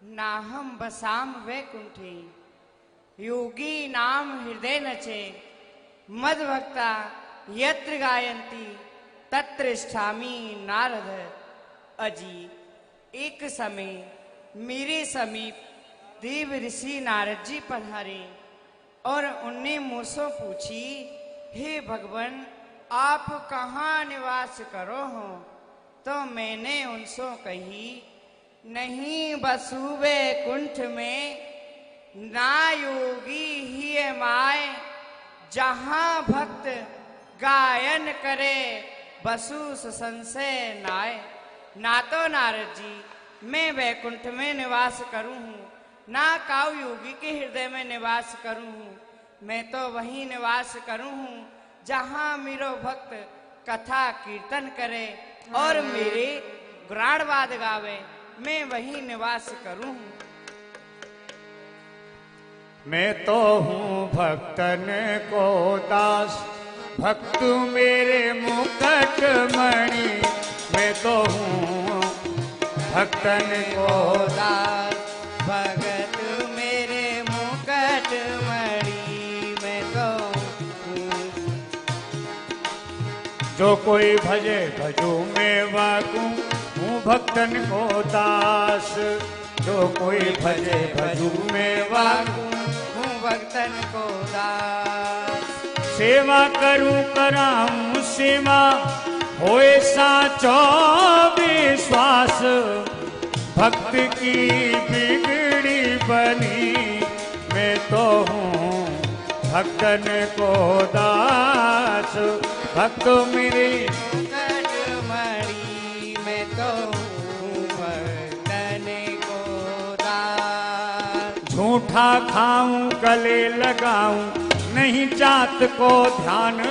नाहम बसाम वैकुंठे योगी नाम हृदय नचे मदभक्ता यत्र गायन्ति तत्र स्थामी नारद। अजी एक समय मेरे समीप देव ऋषि नारद जी पधारे और उनने मुझसे पूछी, हे भगवान आप कहाँ निवास करो हो? तो मैंने उनसे कही, नहीं बसुवे कुंठ में ना योगी ही माय, जहाँ भक्त गायन करे बसु संशय नाय। ना तो नारद जी मैं वैकुंठ में निवास करूं हूँ, ना काऊ योगी के हृदय में निवास करूं हूँ। मैं तो वहीं निवास करूं हूँ जहाँ मेरो भक्त कथा कीर्तन करे और मेरे गुणानवाद गावे, मैं वहीं निवास करूं हूँ। मैं तो हूँ भक्तन को दास, भक्त मेरे मुकुट मणि। मैं तो हूँ भक्तन को दास, भगत मेरे मुकुट मणि। मैं तो हूँ जो कोई भजे भजो मैं वाकू, हूँ भक्तन को दास। जो कोई भजे भजू मैं वाकू, हूँ भक्तन को दास। सेवा करूं कराऊं सेवा, होए साचो विश्वास। भक्त की बिगड़ी बनी, मैं तो हूँ भक्तन को दास। भक्त मेरे मुकुट मणि। मैं तो हूँ भक्तन को दास। झूठा खाऊं गले लगाऊं, नहीं जात को ध्यान।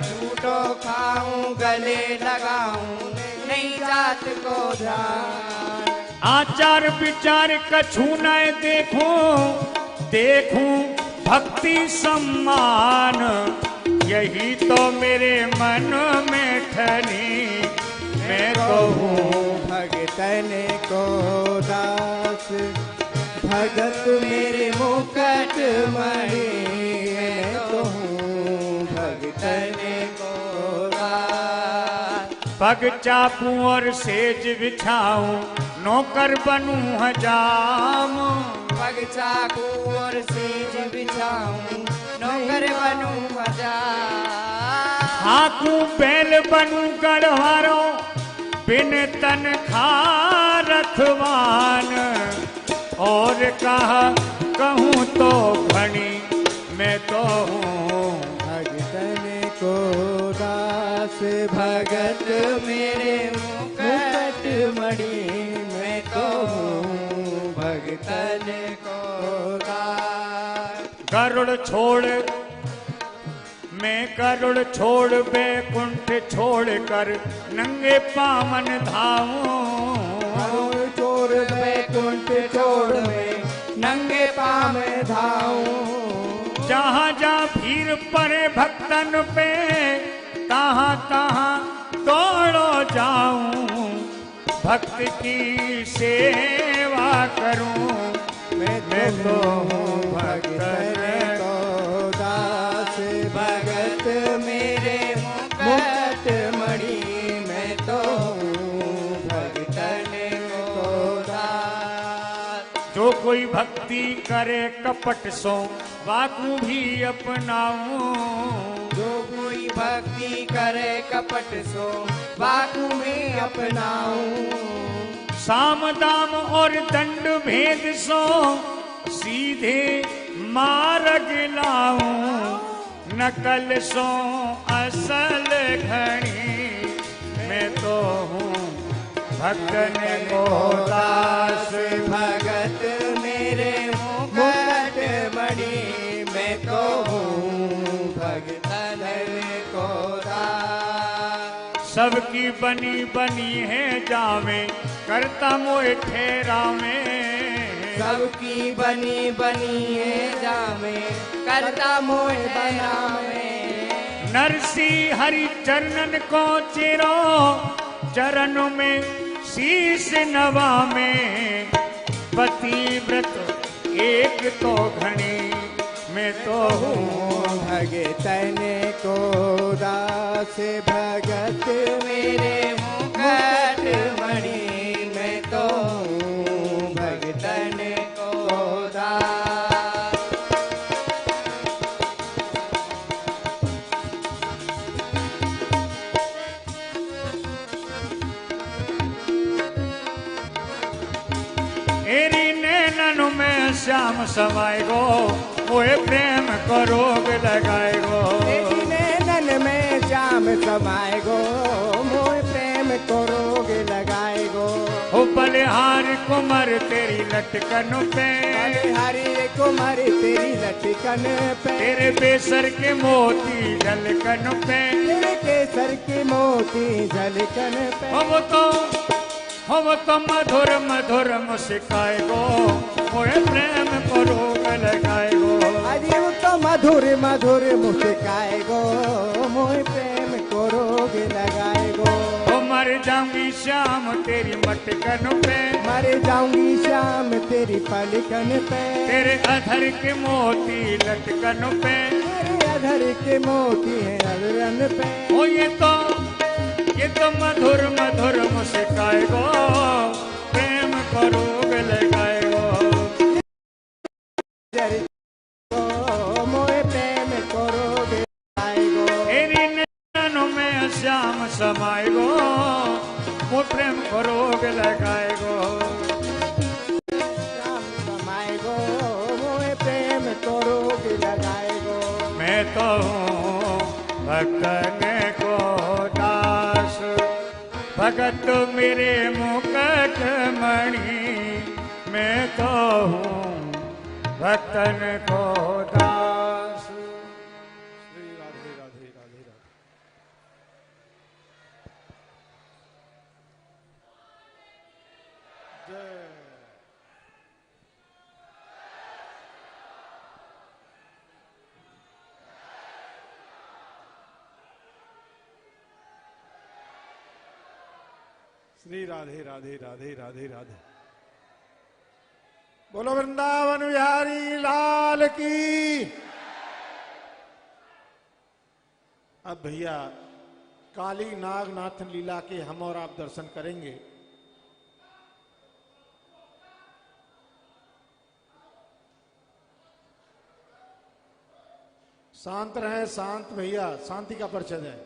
झूठो खाऊं गले लगाऊं, नहीं जात को ध्यान। आचार विचार कछु न देखूं, देखूं भक्ति सम्मान। यही तो मेरे मन में ठनी, मैं तो हूँ भगतन को दास। भगत मेरे मुकुट मणि। मैं तो हूँ भगतन को दास। पग चापू और सेज बिछाऊं, नौकर बनूं हजाम। पग चाकू और सेज बिछाऊं, नौकर बनूं हजार। हाकू बैल बनूं गढ़वारों, बिन तन खा रखवान। और कहा कहूँ तो घनी, मैं तो हूँ भगतन को दास। भगत मेरे मुकुट मणि। मैं तो हूँ भगतन को दास। गरुड़ छोड़ मैं गरुड़ छोड़ बैकुंठ छोड़ कर नंगे पामन धाऊं। छोड़ बैकुंठ छोड़ में नंगे पाँव धाऊं। जहाँ जहाँ भीड़ पड़े भक्तन पे, तहाँ तहाँ दौड़ो जाऊं। भक्त की सेवा करूं, मैं तो हूँ भक्तन को दास। भगत मेरे मुकुट मणि। मैं तो हूँ भगतन को दास। जो कोई भक्ति करे कपट सो, वाकू भी अपनाऊं। जो कोई भक्ति करे कपट सो, वाकू में अपनाऊं। साम दाम और दंड भेद सो, सीधे मार्ग लाऊं। नकल सो असल घड़ी, मैं तो हूँ भक्तन को दास। भगत मेरे मुकुट मणि। मैं तो हूँ भगतन को दास। सबकी बनी बनी है जावे, करता मोए ठेरा में। सबकी बनी बनी है जामे, करता मोह बनावे। नरसी हरि चरणन को चिरो, चरणों में शीश नवा में। पतिव्रत एक तो घनी, मैं तो हूँ भगतन को दास भगत मेरे मुकुट मणि, मैं तो हूँ भगतन को दास। एरी नैनन में श्याम समाए गो, मोहे प्रेम को रोग लगाए गो। तेरी नैनन में श्याम समाए गो, मोह प्रेम को रोग लगाए गो। हो बलिहार कुमार तेरी लटकन पे, हरि कुमार तेरी लटकन पे, तेरे बेसर के मोती झलकन पे, तेरे केसर के मोती झलकन पे। हम तो मधुर मधुर मुस्काए गो, मोहे प्रेम को रोग लगाए गो। अजीब तो मधुर मधुर मुस्काए गो, मोह प्रेम को रोग लगाए गो। हो मर जाऊंगी श्याम तेरी मटकन पे, मर जाऊंगी श्याम तेरी पलकन पे, तेरे अधर के मोती लटकन पे, तेरे अधर के मोती है अधरन पे। ओ ये तो मधुर मधुर मुस्काए गो, प्रेम को रोग लगाए गो। मोहे प्रेम को रोग लगाए गो। तेरी नैनों में श्याम समाए गो, वो प्रेम को रोग लगाए गो। श्याम समाए गो, मोहे प्रेम को रोग लगाए गो। मैं तो हूँ भक्तन को दास, भगत मेरे मुकुट मणि, मैं तो हूँ भक्तन को दास। श्री राधे राधे राधे राधे। जय श्री राधे राधे राधे राधे राधे। बोलो वृंदावन बिहारी लाल की। अब भैया काली नागनाथ लीला के हम और आप दर्शन करेंगे। शांत रहे, शांत भैया, शांति का परिचय है।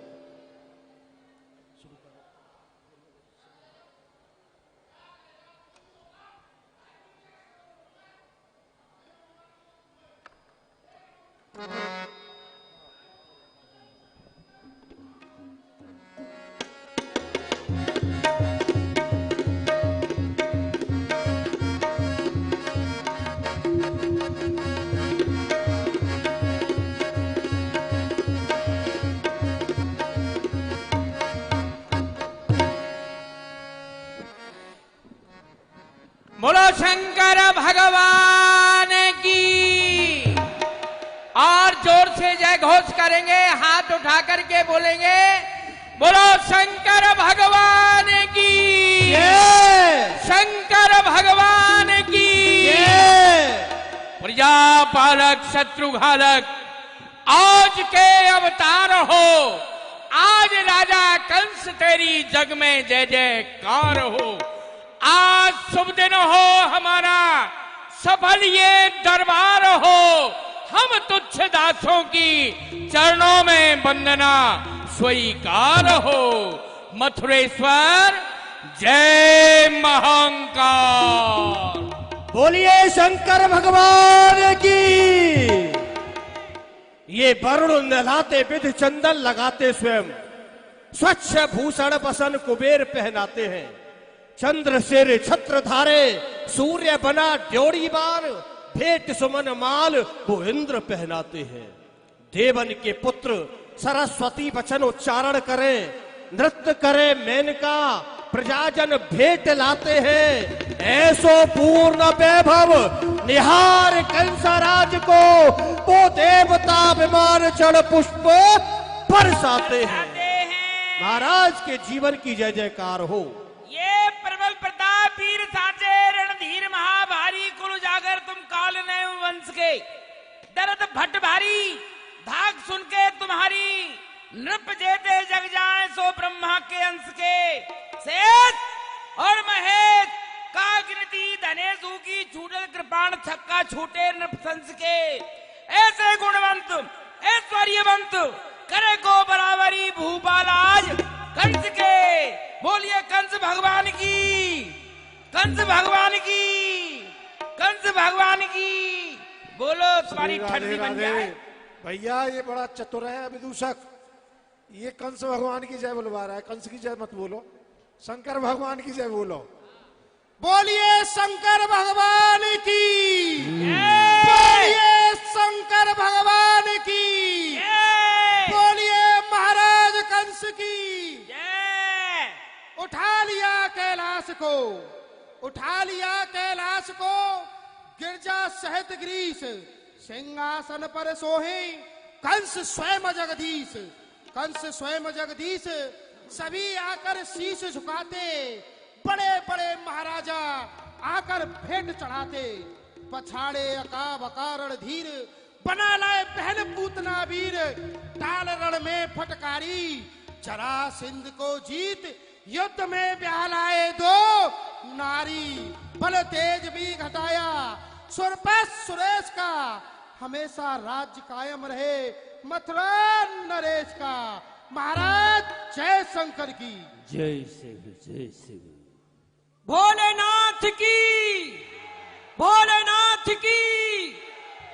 बोलो शंकर भगवान की। और जोर से जय घोष करेंगे, हाथ उठा करके बोलेंगे बोलो शंकर भगवान की, शंकर भगवान की। प्रजापालक शत्रुघालक आज के अवतार हो, आज राजा कंस तेरी जग में जय जयकार हो। आज शुभ दिन हो हमारा, सफल ये दरबार हो। हम तुच्छ दासों की चरणों में वंदना स्वीकार हो। मथुरेश्वर जय महांकार। बोलिए शंकर भगवान की। ये वरुण नहलाते विध चंदन लगाते स्वयं, स्वच्छ भूषण बसन कुबेर पहनाते हैं। चंद्र सिर छत्र धारे, सूर्य बना ड्योढ़ी बार, भेंट सुमन माल वो इंद्र पहनाते हैं। देवन के पुत्र सरस्वती वचन उच्चारण करें, नृत्य करे मेनका, प्रजाजन भेंट लाते हैं। ऐसो पूर्ण वैभव निहार कंसराज को, वो देवता विमान चढ़ पुष्प बरसाते हैं। महाराज के जीवन की जय जयकार हो। ये प्रबल प्रताप वीर साचे रणधीर महाभारी वंश के, दर्द भट भारी धाक सुन के तुम्हारी, नृप जेते जग जाए सो ब्रह्मा के अंश के। शेष और महेश काग्निति धनेशु की छूटल कृपाण छक्का छूटे नृपशंस के। ऐसे गुणवंत ऐश्वर्यवंत करे को बराबरी भूपाल आज कंस के। बोलिए कंस भगवान की, कंस भगवान की, कंस भगवान की। बोलो तुम्हारी ठंडी बन जाए। भैया ये बड़ा चतुर है विदूषक, ये कंस भगवान की जय बुलवा रहा है। कंस की जय मत बोलो, शंकर भगवान की जय बोलो। बोलिए शंकर भगवान की, बोलिए शंकर भगवान की, बोलिए महाराज कंस की। उठा लिया कैलाश को, उठा लिया कैलाश को, गिरजा सहित ग्रीस, सिंहासन पर सोहे कंस स्वयं जगदीश, कंस स्वयं जगदीश। सभी आकर शीश झुकाते, बड़े बड़े महाराजा आकर भेंट चढ़ाते। पछाड़े अकाब अकारण धीर, बना लाए पहले पूतना वीर। टाल रण में फटकारी, जरासंध को जीत, युद्ध में ब्याह लाए दो नारी। बल तेज भी घटाया सुरपत सुरेश का, हमेशा राज्य कायम रहे मथुरा नरेश का। महाराज जय शंकर की जय शिव, जय शिव। भोलेनाथ की, भोलेनाथ की।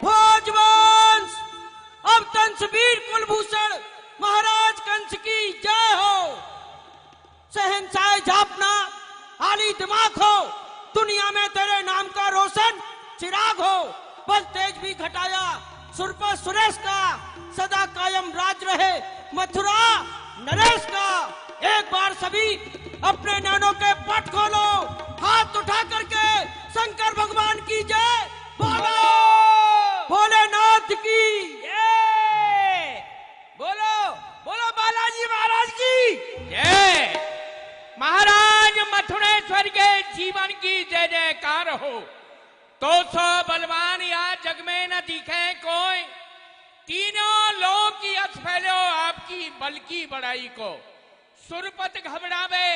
भोजवंश अब कंसवीर कुलभूषण महाराज कंस की जय हो। शहंशाह जापना आली दिमाग हो, दुनिया में तेरे नाम का रोशन चिराग हो। बल तेज भी घटाया सुरपा सुरेश का, सदा कायम राज रहे मथुरा नरेश का। एक बार सभी अपने नैनों के पट खोलो, हाथ उठा करके शंकर भगवान की जय बोलो। भोलेनाथ की जय, बोलो बोलो बालाजी महाराज की जय। महाराज मथुरेश्वर के जीवन की जय जयकार हो। तो सो बलवान या जग में न दिखे कोई, तीनों लोग की यश फैलो आपकी बल की बड़ाई को। सुरपत घबरावे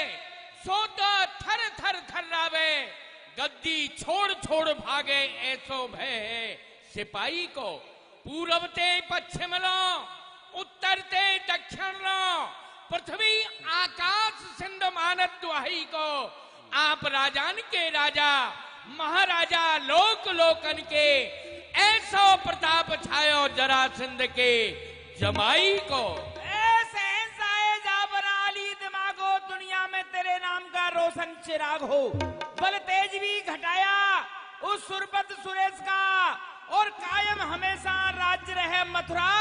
सो तो थर थर थर्रावे, गद्दी छोड़ छोड़ भागे ऐसो भय है सिपाही को। पूरब ते पश्चिम लो, उत्तर ते दक्षिण लो, पृथ्वी आकाश सिंध मानत दुहाई को। आप राजान के राजा महाराजा लोक लोकन के, ऐसो प्रताप छायो जरासंध के जमाई को। ऐसे दिमागो दुनिया में तेरे नाम का रोशन चिराग हो। बल तेज भी घटाया उस सुरपत सुरेश का, और कायम हमेशा राज्य रहे मथुरा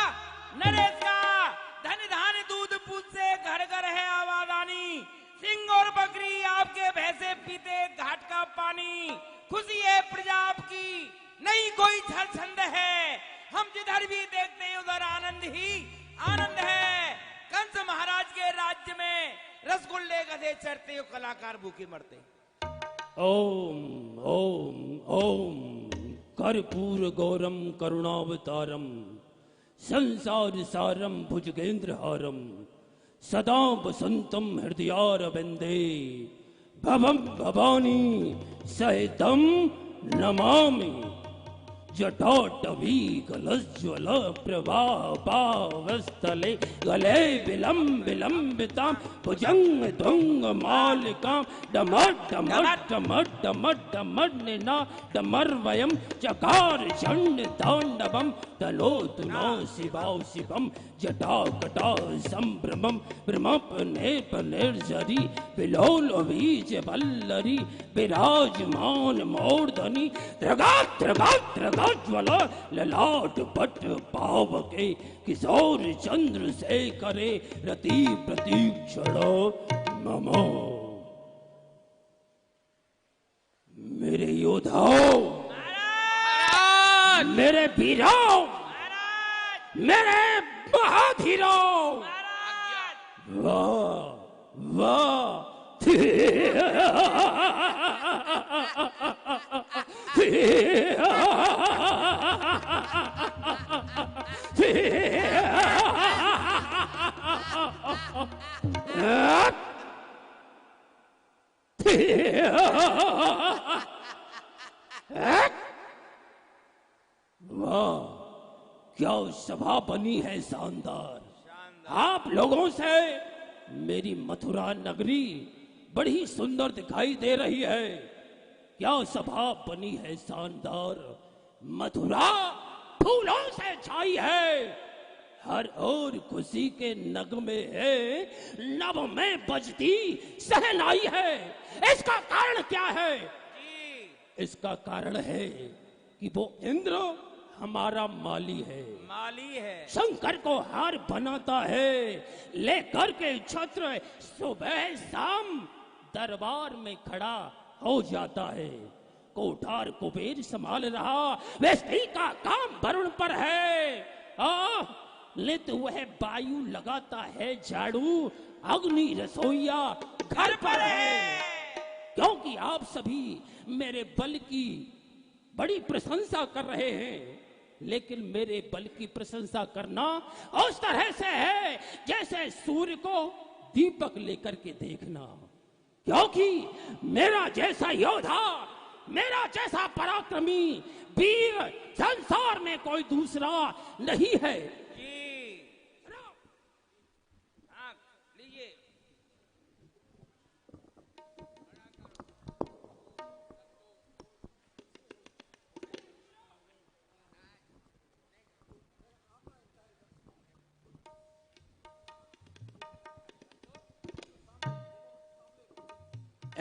नरेश का। धन धान दूध पूत से घर घर है आवादानी, सिंह और बकरी आपके भैंसे पीते घाट का पानी। खुशी है प्रजा आपकी, नहीं कोई छंद है, हम जिधर भी देखते हैं उधर आनंद ही आनंद है। कंस महाराज के राज्य में रसगुल्ले गधे चढ़ते हो, कलाकार भूखे मरते। ओम ओम ओम कर्पूर गौरम करुणावतारम, संसार सारम भुजगेंद्र हारम, सदा वसंतम हृदयारविंदे, भवम भवानी सहितम नमामि। जटाटवी कलज्ज्वल प्रवाह पावस्थले, गले विलंब विलंबितां भुजंग ध्वंग मालिकां। डमर डमर डमर डमर डमर निना डमर वयं चकार चंड तांडवम। तनोतु नो शिवाव शिवम, जटा कटा संभ्रमम। ब्रह्मप नेप निर्जरी, विलोल बीज वल्लरी। विराजमान मूर्धनि, त्रगात त्रगात त्रगात ज्वला। ललाट पट पावके, किशोर चंद्र से करे रति प्रतीक्षण नमो। मेरे योद्धाओं, मेरे वीरों, मेरे महाधीरों, वाह वाह। वाह, क्या सभा बनी है शानदार। आप लोगों से मेरी मथुरा नगरी बड़ी सुंदर दिखाई दे रही है। क्या सभा बनी है शानदार। मथुरा फूलों से छाई है, हर ओर खुशी के नगमे है, नभ में बजती सहनाई है। इसका कारण क्या है? इसका कारण है कि वो इंद्र हमारा माली है, शंकर को हार बनाता है, लेकर के छत्र सुबह शाम दरबार में खड़ा हो जाता है। कोठार कुबेर संभाल रहा, व्यक्ति का काम वरुण पर है। नित वह वायु लगाता है झाड़ू, अग्नि रसोईया घर पर है। क्योंकि आप सभी मेरे बल की बड़ी प्रशंसा कर रहे हैं, लेकिन मेरे बल की प्रशंसा करना उस तरह से है जैसे सूर्य को दीपक लेकर के देखना। क्योंकि मेरा जैसा योद्धा, मेरा जैसा पराक्रमी वीर संसार में कोई दूसरा नहीं है।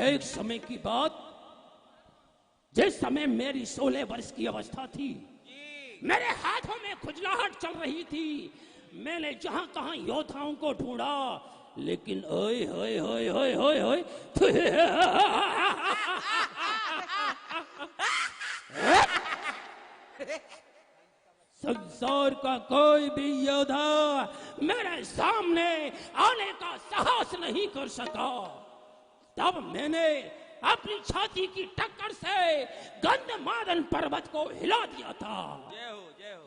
एक समय की बात, जिस समय मेरी 16 वर्ष की अवस्था थी, मेरे हाथों में खुजलाहट चल रही थी। मैंने जहां कहां योद्धाओं को ढूंढा, लेकिन ओए होए होए होए होए होए संसार का कोई भी योद्धा मेरे सामने आने का साहस नहीं कर सका। तब मैंने अपनी छाती की टक्कर से गंधमादन पर्वत को हिला दिया था,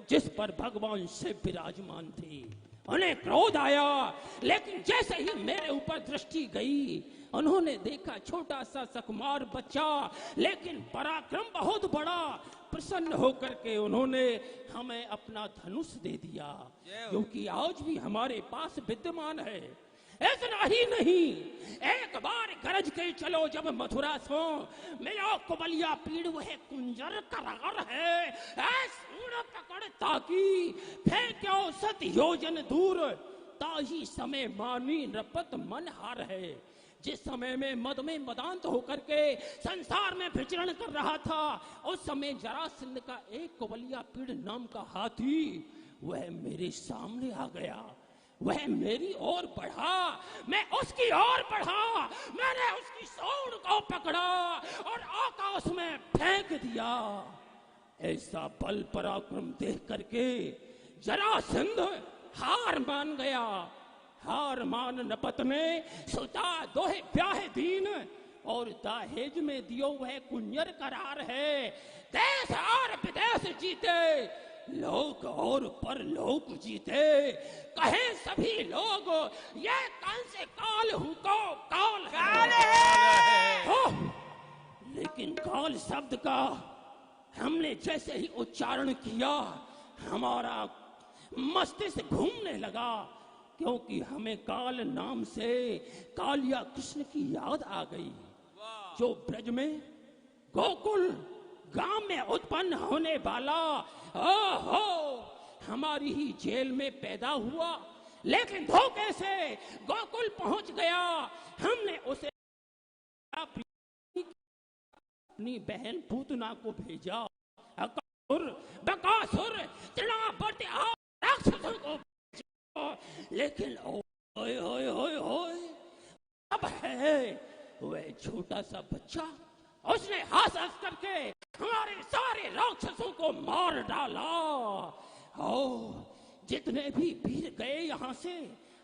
जिस पर भगवान शिव विराजमान थे। उन्हें क्रोध आया, लेकिन जैसे ही मेरे ऊपर दृष्टि गई, उन्होंने देखा छोटा सा सुकुमार बच्चा, लेकिन पराक्रम बहुत बड़ा। प्रसन्न होकर के उन्होंने हमें अपना धनुष दे दिया, क्योंकि आज भी हमारे पास विद्यमान है। इतना ही नहीं, एक बार गरज के चलो जब मथुरा सो, मेरा कुबलिया पीड़ वह कुंजर करार है, सूर पकड़ ताकि फेंक्यो 7 योजन दूर, ताही समय मानी नृपत मन हार है। जिस समय में मद में मदांत होकर के संसार में विचरण कर रहा था, उस समय जरासंध का एक कुबलिया पीड़ नाम का हाथी वह मेरे सामने आ गया। वह मेरी ओर बढ़ा, मैं उसकी ओर बढ़ा। मैंने उसकी सूंड को पकड़ा और आकाश में फेंक दिया। ऐसा बल पराक्रम देख करके जरासंध हार मान गया। हार मान नपत ने सुता दोहे ब्याहे दीन, और दहेज में दियो वह कुंजर करार है। देश और विदेश जीते, लोक और परलोक जीते, कहे सभी लोग ये कंस काल हुको काल है। लेकिन काल शब्द का हमने जैसे ही उच्चारण किया, हमारा मस्तिष्क घूमने लगा, क्योंकि हमें काल नाम से कालिया कृष्ण की याद आ गई, जो ब्रज में गोकुल गांव में उत्पन्न होने वाला ओहो हमारी ही जेल में पैदा हुआ, लेकिन धोखे से गोकुल पहुंच गया। हमने उसे अपनी बहन पूतना को भेजा। बकासुर तृणावर्ती राक्षसों को भेजा, लेकिन ओए ओए ओए ओए अब है वह छोटा सा बच्चा, उसने हंस हंस करके हमारे सारे राक्षसों को मार डाला। जितने भी वीर गए यहाँ से,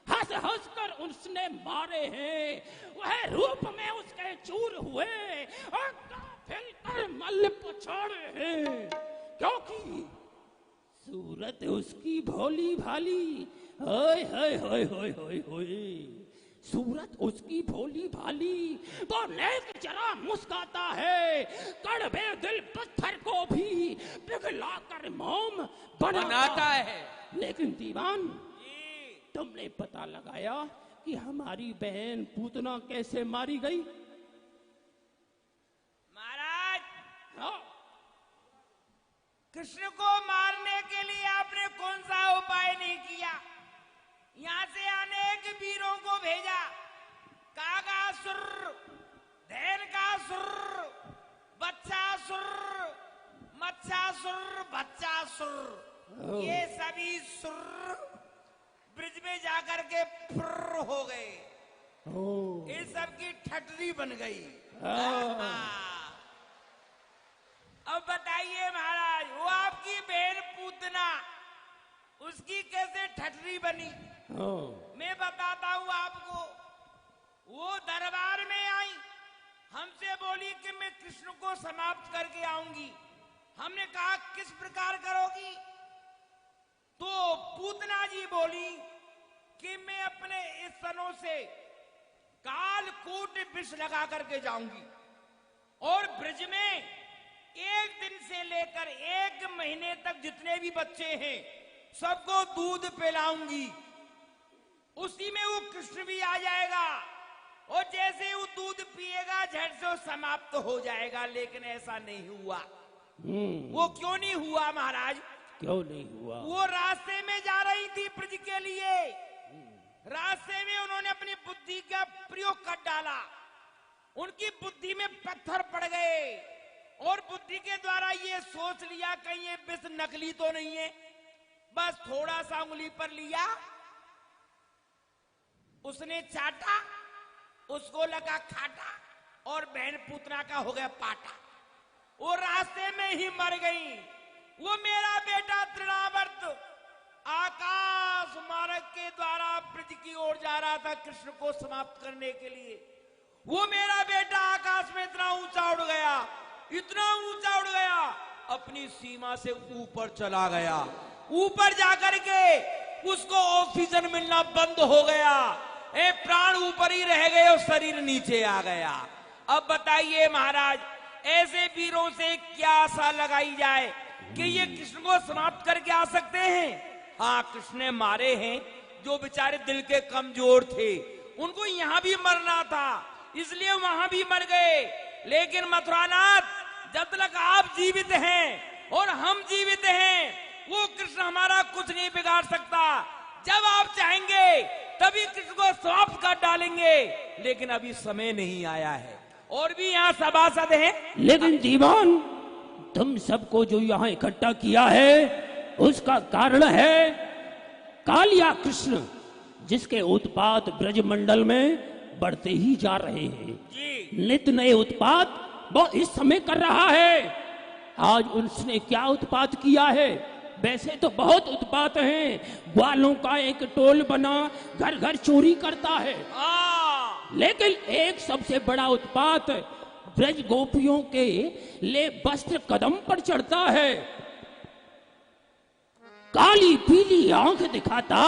हंस हंस कर उसने मारे हैं। वह रूप में उसके चूर हुए और काफिल कर मल पछाड़े हैं, क्योंकि सूरत उसकी भोली भाली। ओए होए होए होए होए होए, सूरत उसकी भोली भाली, वो नेक जरा मुस्काता है, कड़वे दिल पत्थर को भी पिघला कर मोम बनाता है। लेकिन दीवान, तुमने पता लगाया कि हमारी बहन पूतना कैसे मारी गई? महाराज, हाँ? कृष्ण को मारने के लिए आपने कौन सा उपाय नहीं किया? यहाँ से अनेक वीरों को भेजा, कागासुर, धेनुकासुर, बच्चासुर, मत्स्यासुर, बच्चासुर, ये सभी सुर ब्रिज में जाकर के फुर्र हो गए। ये सब की ठटरी बन गई। अब बताइए महाराज, वो आपकी बहन पूतना, उसकी कैसे ठटरी बनी? मैं बताता हूँ आपको। वो दरबार में आई, हमसे बोली कि मैं कृष्ण को समाप्त करके आऊंगी। हमने कहा किस प्रकार करोगी? तो पूतना जी बोली कि मैं अपने इस सनों से कालकूट विष लगा करके जाऊंगी और ब्रज में एक दिन से लेकर 1 महीने तक जितने भी बच्चे हैं सबको दूध पिलाऊंगी। उसी में वो कृष्ण भी आ जाएगा और जैसे वो दूध पिएगा झट से वो समाप्त हो जाएगा। लेकिन ऐसा नहीं हुआ। वो क्यों नहीं हुआ महाराज? क्यों नहीं हुआ? वो रास्ते में जा रही थी ब्रज के लिए, रास्ते में उन्होंने अपनी बुद्धि का प्रयोग कर डाला। उनकी बुद्धि में पत्थर पड़ गए और बुद्धि के द्वारा ये सोच लिया कहीं ये विष नकली तो नहीं है। बस थोड़ा सा उंगली पर लिया, उसने चाटा, उसको लगा खाटा और बहन पूतना का हो गया पाटा। वो रास्ते में ही मर गई। वो मेरा बेटा तृणावर्त आकाश मार्ग के द्वारा ब्रज की ओर जा रहा था कृष्ण को समाप्त करने के लिए। वो मेरा बेटा आकाश में इतना ऊंचा उड़ गया, इतना ऊंचा उड़ गया, अपनी सीमा से ऊपर चला गया। ऊपर जाकर के उसको ऑक्सीजन मिलना बंद हो गया। प्राण ऊपर ही रह गए और शरीर नीचे आ गया। अब बताइए महाराज, ऐसे वीरों से क्या आशा लगाई जाए कि ये कृष्ण को समाप्त करके आ सकते हैं? हाँ, कृष्ण ने मारे हैं जो बेचारे दिल के कमजोर थे, उनको यहां भी मरना था, इसलिए वहां भी मर गए। लेकिन मथुरानाथ, जब तक आप जीवित हैं और हम जीवित हैं, वो कृष्ण हमारा कुछ नहीं बिगाड़ सकता। जब आप चाहेंगे तभी कृष्ण को समाप्त कर डालेंगे, लेकिन अभी समय नहीं आया है। और भी यहाँ सभासद हैं। लेकिन दीवान, तुम सबको जो यहाँ इकट्ठा किया है उसका कारण है कालिया कृष्ण, जिसके उत्पात ब्रजमंडल में बढ़ते ही जा रहे हैं। नित नए उत्पात वो इस समय कर रहा है। आज उसने क्या उत्पात किया है? वैसे तो बहुत उत्पात हैं। ग्वालों का एक टोल बना घर घर चोरी करता है, लेकिन एक सबसे बड़ा उत्पात ब्रज गोपियों के ले वस्त्र कदम पर चढ़ता है। काली पीली आंख दिखाता,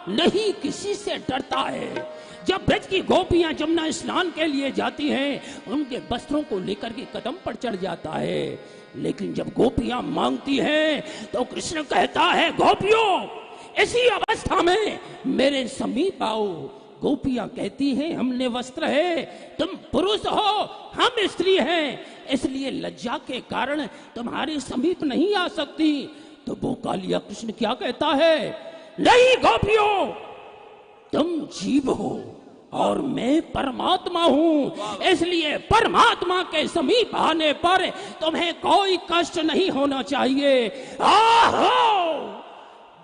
नहीं किसी से डरता है। जब ब्रज की गोपियां जमुना स्नान के लिए जाती हैं, उनके वस्त्रों को लेकर के कदम पर चढ़ जाता है। लेकिन जब गोपियां मांगती हैं तो कृष्ण कहता है, गोपियों इसी अवस्था में मेरे समीप आओ। गोपियां कहती हैं, हमने वस्त्र है, तुम पुरुष हो, हम स्त्री हैं, इसलिए लज्जा के कारण तुम्हारे समीप नहीं आ सकती। तो वो कालिया कृष्ण क्या कहता है? नहीं गोपियों, तुम जीव हो और मैं परमात्मा हूं, इसलिए परमात्मा के समीप आने पर तुम्हें कोई कष्ट नहीं होना चाहिए। आहो,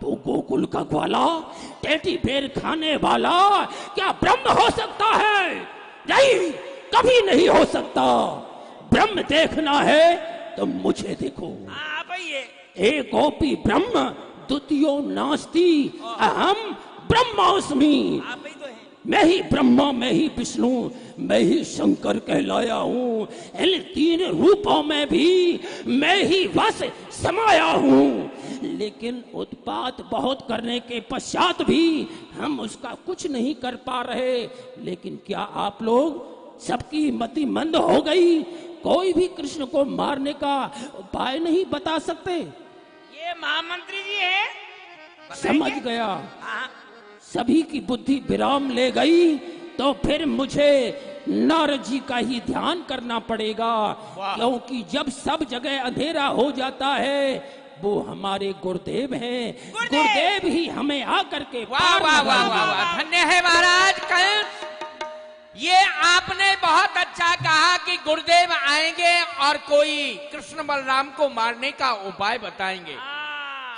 वो गोकुल का ग्वाला, टेटी बेर खाने वाला क्या ब्रह्म हो सकता है? नहीं, कभी नहीं हो सकता। ब्रह्म देखना है तो मुझे देखो। एक गोपी ब्रह्म, द्वितीयो नास्ति, अहम ब्रह्मास्मि। मैं ही ब्रह्मा, मैं ही विष्णु, मैं ही शंकर कहलाया हूँ। इन तीन रूपों में भी मैं ही वश समाया हूँ। लेकिन उत्पात बहुत करने के पश्चात भी हम उसका कुछ नहीं कर पा रहे। लेकिन क्या आप लोग सबकी मति मंद हो गई? कोई भी कृष्ण को मारने का उपाय नहीं बता सकते? ये महामंत्री जी है, समझ गया। सभी की बुद्धि विराम ले गई तो फिर मुझे नारद जी का ही ध्यान करना पड़ेगा, क्योंकि जब सब जगह अंधेरा हो जाता है वो हमारे गुरुदेव हैं। गुरुदेव ही हमें आकर के वाह वाह वाह वाह वाह, धन्य है महाराज कंस। ये आपने बहुत अच्छा कहा कि गुरुदेव आएंगे और कोई कृष्ण बलराम को मारने का उपाय बताएंगे।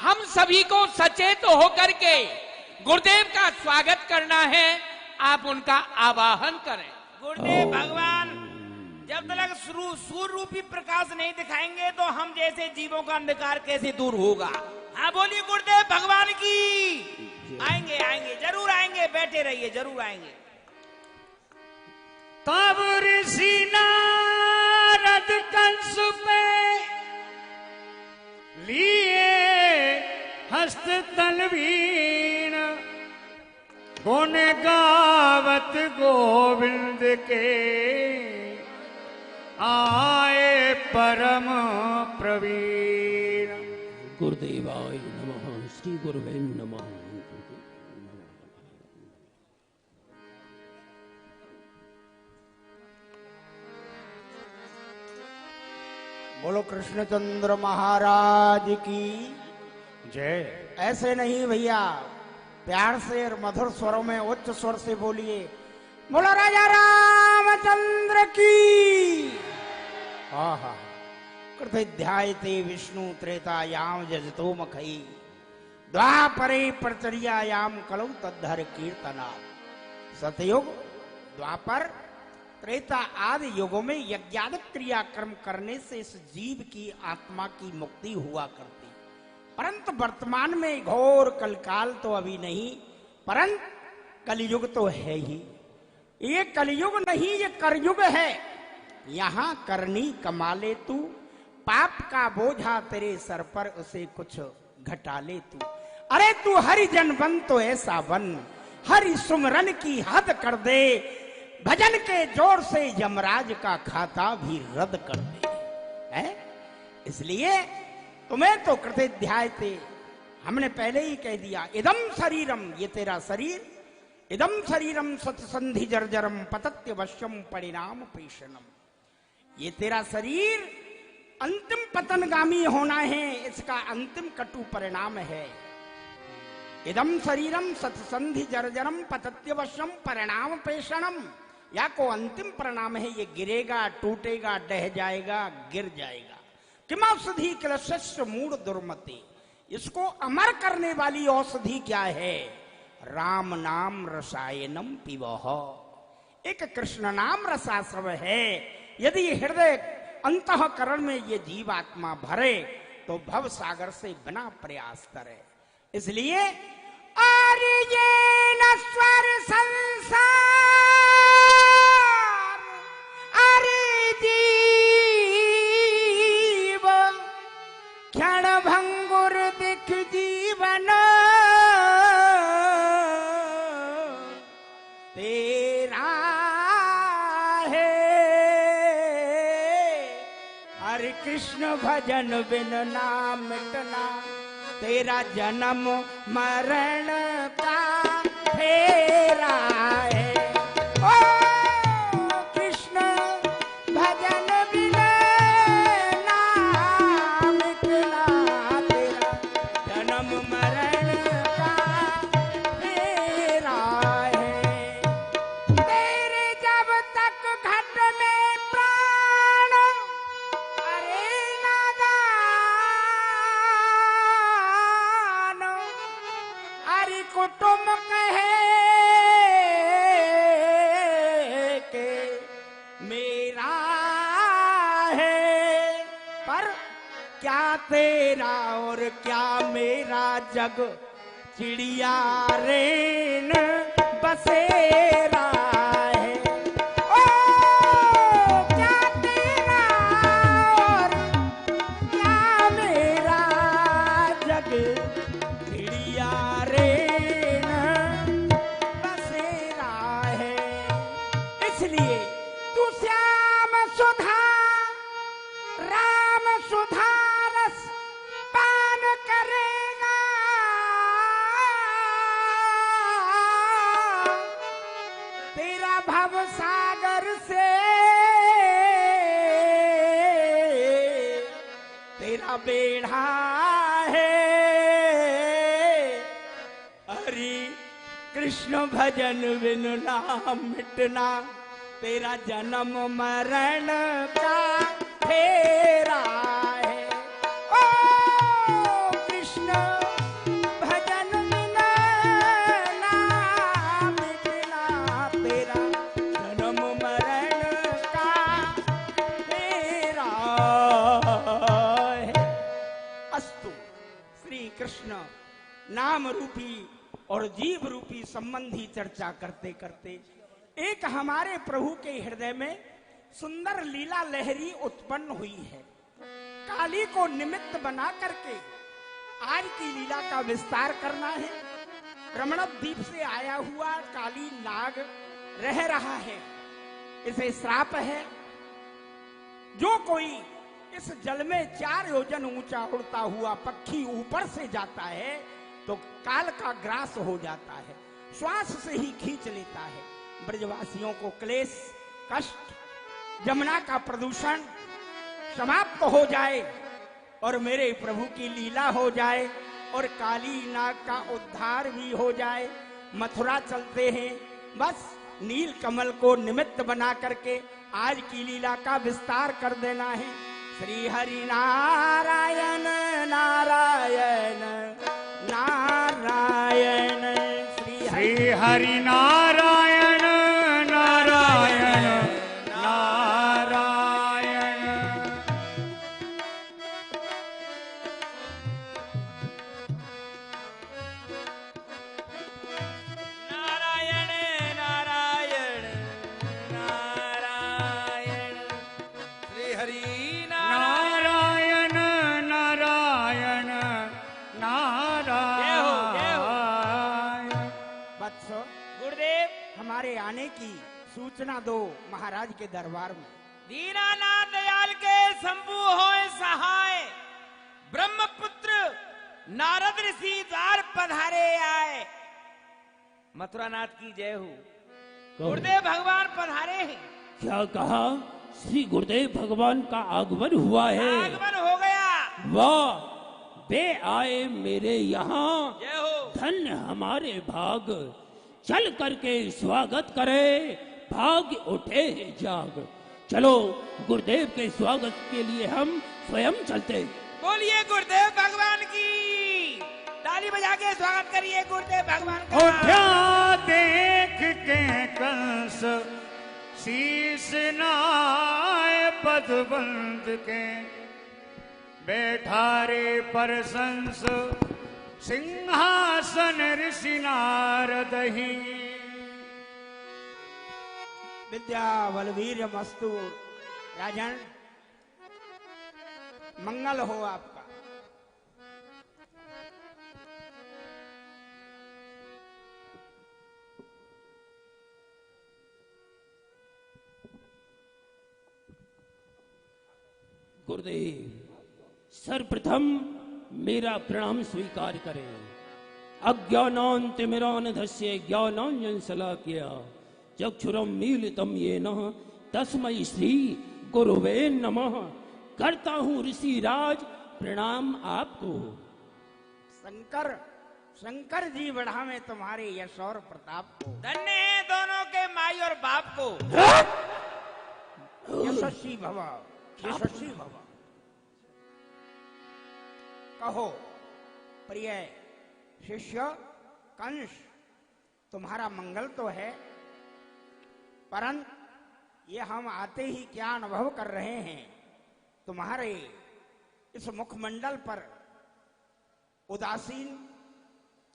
हम सभी को सचेत होकर के गुरुदेव का स्वागत करना है। आप उनका आवाहन करें। गुरुदेव भगवान जब तक सूर्य रूपी प्रकाश नहीं दिखाएंगे तो हम जैसे जीवों का अंधकार कैसे दूर होगा। हाँ बोलिए गुरुदेव भगवान की। आएंगे आएंगे, जरूर आएंगे, बैठे रहिए, जरूर आएंगे। तब ऋषि नारद कंस पे लिए हस्त तलवीण, गुण गावत गोविंद के आए परम प्रवीण। गुरुदेवाय नमः, श्री गुरुवे नमः। बोलो कृष्णचंद्र महाराज की जय। ऐसे नहीं भैया, प्यार से और मधुर स्वरों में उच्च स्वर से बोलिए, बोलो राजा रामचंद्र की। आहा, कृतध्यायते विष्णु त्रेतायाम जजतो मखई, द्वापरे प्रचर्यायाम कलौ तद्धर कीर्तना। सतयुग, द्वापर, त्रेता आदि युगों में यज्ञादिक क्रियाक्रम करने से इस जीव की आत्मा की मुक्ति हुआ करती, परंतु वर्तमान में घोर कलकाल तो अभी नहीं, परंतु कलयुग तो है ही। ये कलयुग नहीं, ये करयुग है। यहाँ करनी कमा ले तू, पाप का बोझा तेरे सर पर उसे कुछ घटा ले तू। अरे तू हरिजन बन तो ऐसा बन, हरि सुमरन की हद कर दे, भजन के जोर से यमराज का खाता भी रद्द कर दे। है इसलिए तुम्हें तो कृतध्यायते, हमने पहले ही कह दिया, इदम शरीरम, ये तेरा शरीर, इदम शरीरम सत्संधि जर्जरम पतत्य वश्यम परिणाम पेशनम। ये तेरा शरीर अंतिम पतनगामी होना है, इसका अंतिम कटु परिणाम है। इदम शरीरम सत्संधि जर्जरम पतत्य वश्यम परिणाम पेशनम, या को अंतिम परिणाम है, ये गिरेगा, टूटेगा, डह जाएगा, गिर जाएगा। किमौषधि क्लशस्य मूढ़ दुर्मति, इसको अमर करने वाली औषधि क्या है? राम नाम रसायनम पिबह, एक कृष्ण नाम रसास्व है। यदि हृदय अंतःकरण में ये जीवात्मा भरे तो भव सागर से बिना प्रयास करे। इसलिए नश्वर संसार अरे जीव, क्षण भंगुर दिख जीवन तेरा है। हरे कृष्ण भजन बिन नाम मिटना, तेरा जन्म मरण का फेरा है। ओ कृष्ण भजन बिन नाम मिटना, तेरा जन्म मरण का फेरा है। तेरे जब तक घट में प्राण, अरे नादान, अरे कुटुंब कहे के मेरा है, पर क्या तेरा और क्या मेरा जग चिड़िया रेन बसेरा है। ओ क्या तेरा और क्या मेरा जग चिड़िया रे न बसेरा है। इसलिए तू श्याम सुधा राम सुधा रस पान करेगा, तेरा भव सागर से तेरा बेड़ा है। हरि कृष्ण भजन बिनु नाम मिटना, तेरा जन्म मरण का फेरा है। ओ कृष्ण भजन बिनु नाम मिटना, तेरा जन्म मरण का फेरा है। अस्तु। श्री कृष्ण नाम रूपी और जीव रूपी संबंधी चर्चा करते करते एक हमारे प्रभु के हृदय में सुंदर लीला लहरी उत्पन्न हुई है। काली को निमित्त बना करके आज की लीला का विस्तार करना है। रमणद्वीप से आया हुआ काली नाग रह रहा है, इसे श्राप है। जो कोई इस जल में 4 योजन ऊंचा उड़ता हुआ पक्षी ऊपर से जाता है तो काल का ग्रास हो जाता है, श्वास से ही खींच लेता है। ब्रजवासियों को क्लेश कष्ट जमुना का प्रदूषण समाप्त हो जाए और मेरे प्रभु की लीला हो जाए और काली नाग का उद्धार भी हो जाए। मथुरा चलते हैं, बस नील कमल को निमित्त बना करके आज की लीला का विस्तार कर देना है। श्री हरि नारायण नारायण नारायण, श्री हरि नारायण नारायण नारायण। नारायण नारायण नारायण, श्री हरि नारायण नारायण नारायण। वत्सो गुरुदेव हमारे आने की सूचना दो महाराज के दरबार में। दीनानाथ दयाल के शंभु होए सहाय, ब्रह्मपुत्र नारद ऋषि द्वार पधारे आए। मथुरानाथ की जय हो। गुरुदेव भगवान पधारे हैं। क्या कहा? श्री गुरुदेव भगवान का आगमन हुआ है। आगमन हो गया। वाह, वे आए मेरे यहाँ। जय हो। धन्य हमारे भाग, चल करके स्वागत करे, भाग उठे जाग। चलो गुरुदेव के स्वागत के लिए हम स्वयं चलते। बोलिए गुरुदेव भगवान की, ताली बजा के स्वागत करिए गुरुदेव भगवान का। उठा देख के कंस शीस नाय पदबंद के, बैठा रे परसंस सिंहासन ऋषि नारद ही। विद्या बलवीर मस्तु। राजन मंगल हो आपका। गुरुदेव सर्वप्रथम मेरा प्रणाम स्वीकार करें। अज्ञानान्तिमिरान्धस्य ज्ञानांजन शलाकया चक्षुरुन्मीलितं येन तस्मै श्री गुरुवे नमः। करता हूँ ऋषि राज प्रणाम आपको। शंकर शंकर जी बढ़ावे तुम्हारे यश और प्रताप को। धन्य है दोनों के माई और बाप को। यशस्वी भव यशस्वी भव। कहो प्रिय शिष्य कंस, तुम्हारा मंगल तो है, परंतु ये हम आते ही क्या अनुभव कर रहे हैं, तुम्हारे इस मुखमंडल पर उदासीन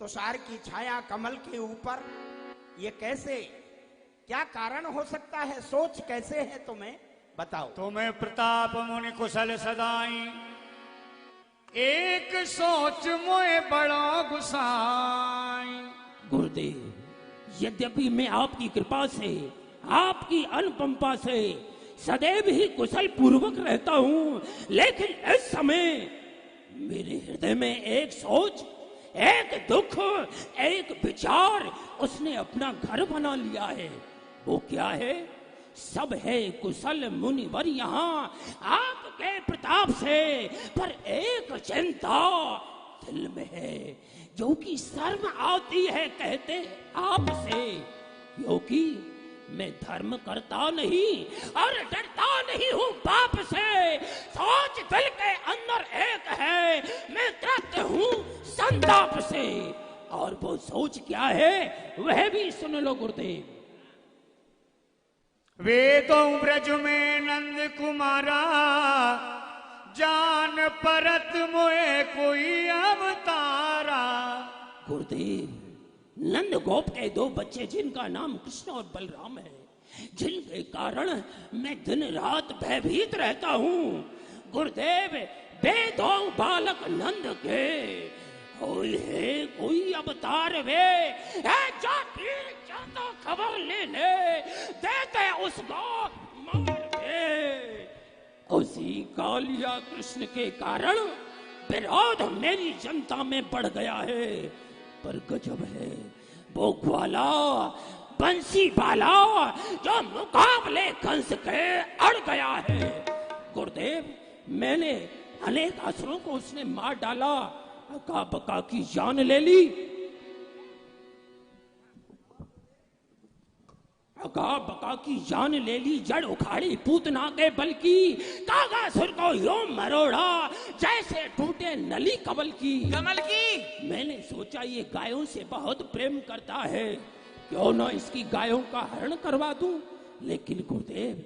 तुषार की छाया, कमल के ऊपर ये कैसे, क्या कारण हो सकता है? सोच कैसे है तुम्हें, बताओ। तुम्हें प्रताप मुनि कुशल सदाई, एक सोच मोए बड़ा गुसाई। गुरुदेव, यद्यपि मैं आपकी कृपा से, आपकी अनुकंपा से सदैव ही कुशल पूर्वक रहता हूं, लेकिन इस समय मेरे हृदय में एक सोच, एक दुख, एक विचार उसने अपना घर बना लिया है। वो क्या है? सब है कुशल मुनिवर यहाँ आपके प्रताप से, पर एक चिंता दिल में है जो कि शर्म आती है कहते आपसे, क्योंकि मैं धर्म करता नहीं और डरता नहीं हूँ पाप से। सोच दिल के अंदर एक है, मैं त्रस्त हूँ संताप से। और वो सोच क्या है वह भी सुन लो गुरुदेव। वेदों ब्रज में नंद कुमारा, जान परत मोए कोई अवतारा। गुरुदेव, नंद गोप के दो बच्चे जिनका नाम कृष्ण और बलराम है, जिनके कारण मैं दिन रात भयभीत रहता हूँ। गुरुदेव, बेदों बालक नंद के कोई है कोई अवतार वे है, जो तीर जाता खबर ले देते उसको मगर वे। उसी कालिया कृष्ण के कारण विरोध मेरी जनता में बढ़ गया है। पर गजब है, वो ग्वाला बंसी बाला जो मुकाबले कंस के अड़ गया है। गुरुदेव, मैंने अनेक असुरों को उसने मार डाला, अका बका की जान ले ली, अका बका की जान ले ली, जड़ उखाड़ी पूतना के बल की, कागासुर को यूं मरोड़ा जैसे टूटे नली कमल की। मैंने सोचा ये गायों से बहुत प्रेम करता है, क्यों ना इसकी गायों का हरण करवा दूं। लेकिन गुरुदेव,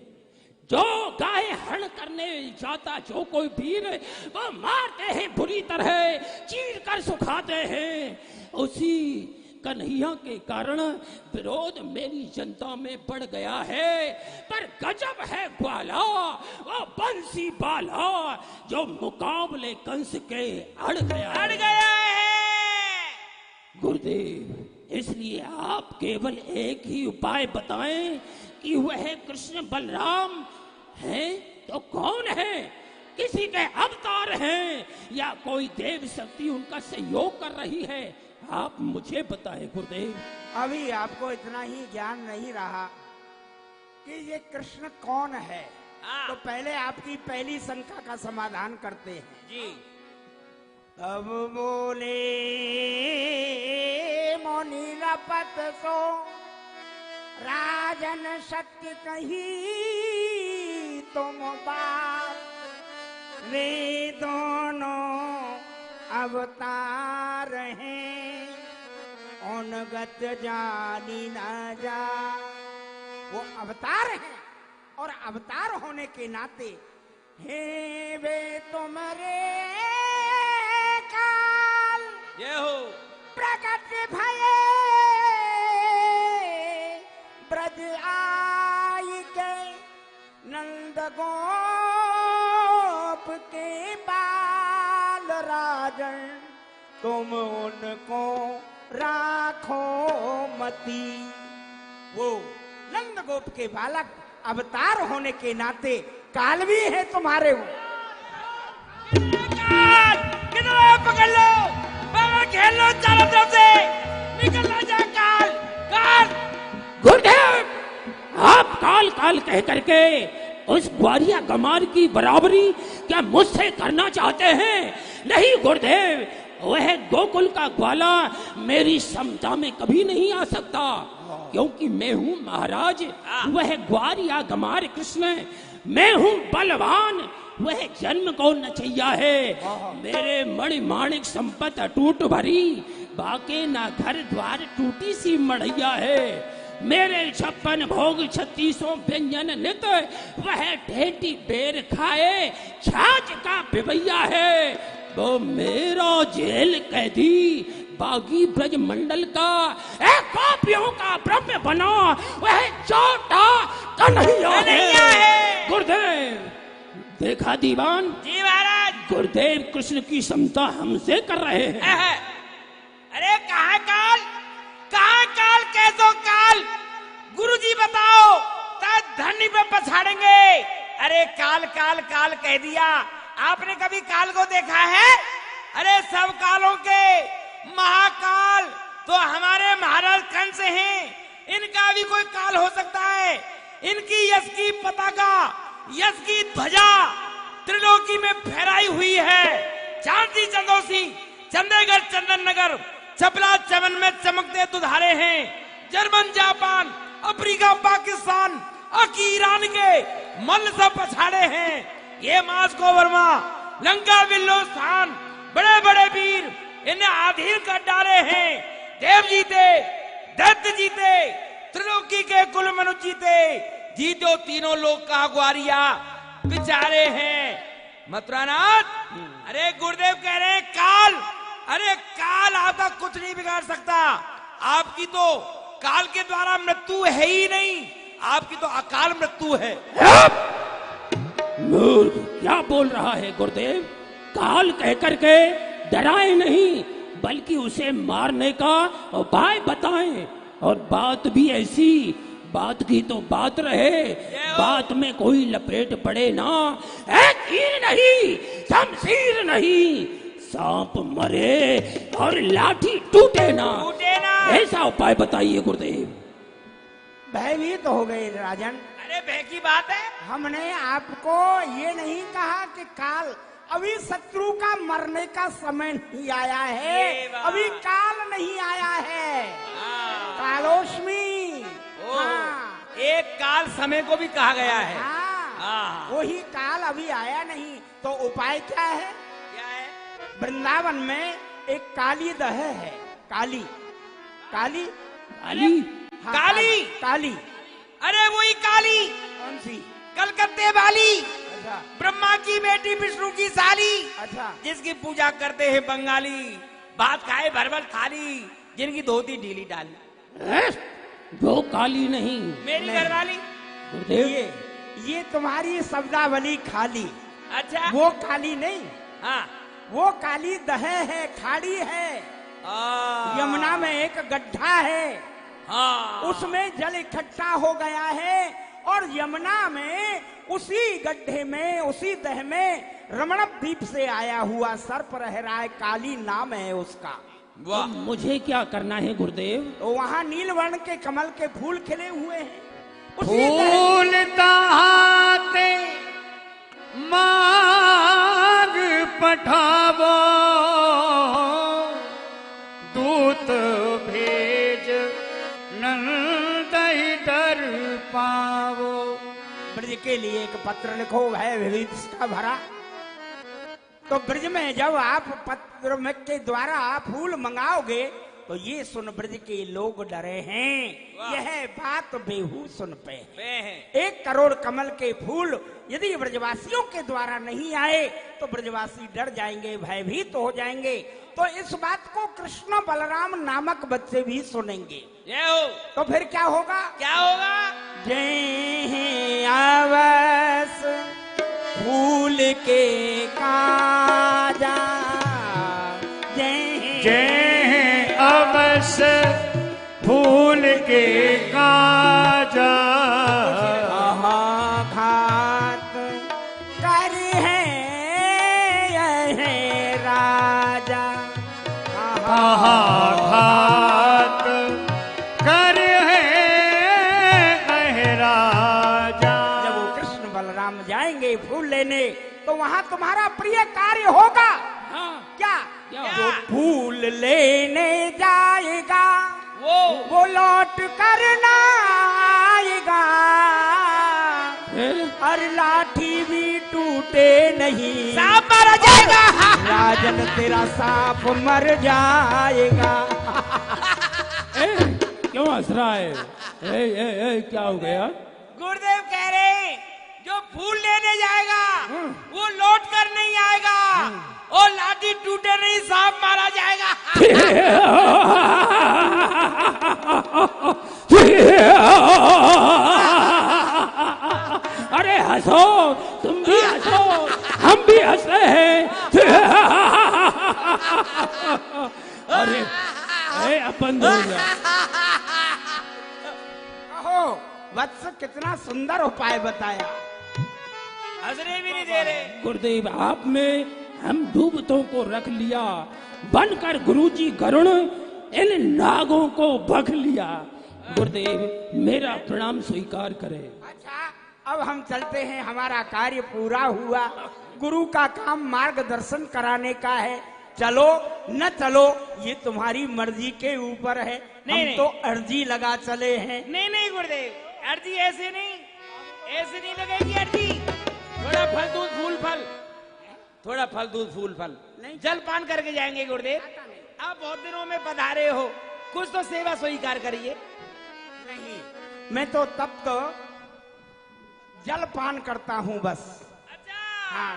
जो गाय हरण करने जाता जो कोई वीर, वो मारते हैं बुरी तरह, चीर कर सुखाते हैं। उसी कन्हैया के कारण विरोध मेरी जनता में बढ़ गया है। पर गजब है ग्वाला, वो बंसी बाला जो मुकाबले कंस के अड़ गया है। गुरुदेव, इसलिए आप केवल एक ही उपाय बताएं कि वह कृष्ण बलराम है तो कौन है? किसी के अवतार हैं या कोई देव शक्ति उनका सहयोग कर रही है? आप मुझे बताएं गुरुदेव। अभी आपको इतना ही ज्ञान नहीं रहा कि ये कृष्ण कौन है, तो पहले आपकी पहली शंका का समाधान करते हैं जी। तब बोले मुनि रपत सो राजन सत्य कही तुम बात, वे दोनों अवतार हैं उनगत जानी न जा। वो अवतार हैं और अवतार होने के नाते हे वे तुम्हारे काल ये हो प्रकट भये ब्रज आई के नंद गोप के बाल राजन, तुम उनको राखो मती। वो नंद गोप के बालक अवतार होने के नाते काल भी है तुम्हारे। वो पकड़ लो, खेल लो चारों तरफ से, निकल जा काल काल। गुरुदेव, आप काल काल कह करके उस ग्वारिया गमार की बराबरी क्या मुझसे करना चाहते हैं? नहीं गुरुदेव, वह गोकुल का ग्वाला मेरी क्षमता में कभी नहीं आ सकता, क्योंकि मैं हूँ महाराज, वह ग्वारिया गमार कृष्ण। मैं हूँ बलवान, वह जन्म को नचैया है। मेरे मणि माणिक संपत अटूट भरी, बाके ना घर द्वार टूटी सी मढ़ैया है। मेरे 56 भोग 3600 व्यंजन नित, वह ढेटी बेर खाए छाछ का पिबैया है। वो मेरा जेल कैदी बागी ब्रज मंडल का एक पापियों का ब्रह्म बना वह छोटा कन्हैया है। गुरुदेव देखा दीवान? जी महाराज। गुरुदेव कृष्ण की समता हमसे कर रहे हैं। अरे कहाँ काल, कहाँ काल, कैसो काल? गुरुजी बताओ, धरनी पे पछाड़ेंगे। अरे काल काल काल कह दिया, आपने कभी काल को देखा है? अरे सब कालों के महाकाल तो हमारे महाराज कंस हैं, इनका भी कोई काल हो सकता है। इनकी यश की पताका, यश की ध्वजा त्रिलोकी में फहराई हुई है। चांदी चंदोसी, चंदेगढ़, चंदन नगर, चपला चमन में चमकते दुधारे हैं। German, Japan, Africa, Pakistan, Iran के मल सब पछाड़े हैं। ये मास्को, वर्मा, लंका, बिल्लोस्तान, बड़े बड़े वीर इन्हें आधीन कर डाले हैं। देव जीते, दैत्य जीते, त्रिलोकी के कुल मनुष्य जीते, जीतो तीनों लोग का ग्वारिया बिचारे हैं। मथुरानाथ, अरे गुरुदेव कह रहे हैं काल, अरे काल आपका कुछ नहीं बिगाड़ सकता। आपकी तो काल के द्वारा मृत्यु है ही नहीं, आपकी तो अकाल मृत्यु है। मूर्ख, क्या बोल रहा है गुरुदेव? काल कह करके डराए नहीं, बल्कि उसे मारने का उपाय बताएं। और बात भी ऐसी, बात की तो बात रहे, बात में कोई लपेट पड़े ना। तीर नहीं, शमशीर नहीं, सांप मरे और लाठी टूटे ना, ऐसा उपाय बताइए गुरुदेव। भयभीत हो गए राजन। अरे भय की बात है। हमने आपको ये नहीं कहा कि काल, अभी शत्रु का मरने का समय नहीं आया है, अभी काल नहीं आया है। कालोष्मी, हाँ। एक काल समय को भी कहा गया है। हाँ, वही काल अभी आया नहीं। तो उपाय क्या है? वृंदावन में एक काली दह है। काली, काली, काली, हाँ, काली, काली। अरे वही काली, कौन सी? कलकत्ते वाली, अच्छा, ब्रह्मा की बेटी, विष्णु की साली, अच्छा, जिसकी पूजा करते हैं बंगाली, भात खाए भरभर थाली, जिनकी धोती ढीली डाली। वो काली नहीं, मेरी घरवाली। गुरुदेव ये तुम्हारी शब्दावली खाली। अच्छा, वो काली नहीं, हाँ, वो काली दह है, खाड़ी है। यमुना में एक गड्ढा है, हाँ, उसमें जल इकट्ठा हो गया है और यमुना में उसी गड्ढे में, उसी दह में रमणद्वीप से आया हुआ सर्प रह रहा है। काली नाम है उसका। तो मुझे क्या करना है गुरुदेव? तो वहाँ नीलवर्ण के कमल के फूल खिले हुए हैं। फूल तहाते माग पठावो, दूत भेज नंदई दर पावो। ब्रज के लिए एक पत्र लिखो, भय विभीषिका भरा। तो ब्रज में जब आप पत्र में के द्वारा फूल मंगाओगे तो ये सुन ब्रज के लोग डरे हैं, यह बात बेहू सुन पे है। 1 करोड़ कमल के फूल यदि ब्रजवासियों के द्वारा नहीं आए तो ब्रजवासी डर जाएंगे, भयभीत हो जाएंगे। तो इस बात को कृष्ण बलराम नामक बच्चे भी सुनेंगे। तो फिर क्या होगा? क्या होगा? जय आवस फूल के काजा, जय अवस फूल के काजा, घात कर है यह राजा, घात कर है यह राजा। जब वो कृष्ण बलराम जाएंगे फूल लेने तो वहां तुम्हारा प्रिय कार्य होगा। हाँ, क्या? क्या? जो फूल लेने जाएगा वो लौट कर ना आएगा, और लाठी भी टूटे नहीं, सांप मर जाएगा। राजन तेरा सांप मर जाएगा। क्यों हंस रहा है? क्या हो गया? गुरुदेव कह रहे हैं जो फूल लेने जाएगा वो लौट कर नहीं आएगा, और लाठी टूटे नहीं, सांप मारा जाएगा। अरे हंसो, तुम भी हंसो, हम भी हंस रहे हैं। अरे अब बंद हो गया। कहो वत्स, कितना सुंदर उपाय बताया। हंसने भी नहीं दे रहे। गुरुदेव, आप में हम डूबतों को रख लिया, बनकर गुरुजी गरुण इन नागों को बख लिया। गुरुदेव, मेरा प्रणाम स्वीकार करें। अच्छा, अब हम चलते हैं, हमारा कार्य पूरा हुआ। गुरु का काम मार्गदर्शन कराने का है। चलो न चलो ये तुम्हारी मर्जी के ऊपर है। हम तो अर्जी लगा चले हैं। नहीं नहीं गुरुदेव, अर्जी ऐसे नहीं, ऐसे नहीं लगेगी अर्जी। थोड़ा फल दूध फूल फल, थोड़ा फल दूध फूल फल, जल पान करके जाएंगे गुरुदेव। आप बहुत दिनों में पधारे हो, कुछ तो सेवा स्वीकार करिए। नहीं, मैं तो तब तो जल पान करता हूँ बस। अच्छा, हाँ।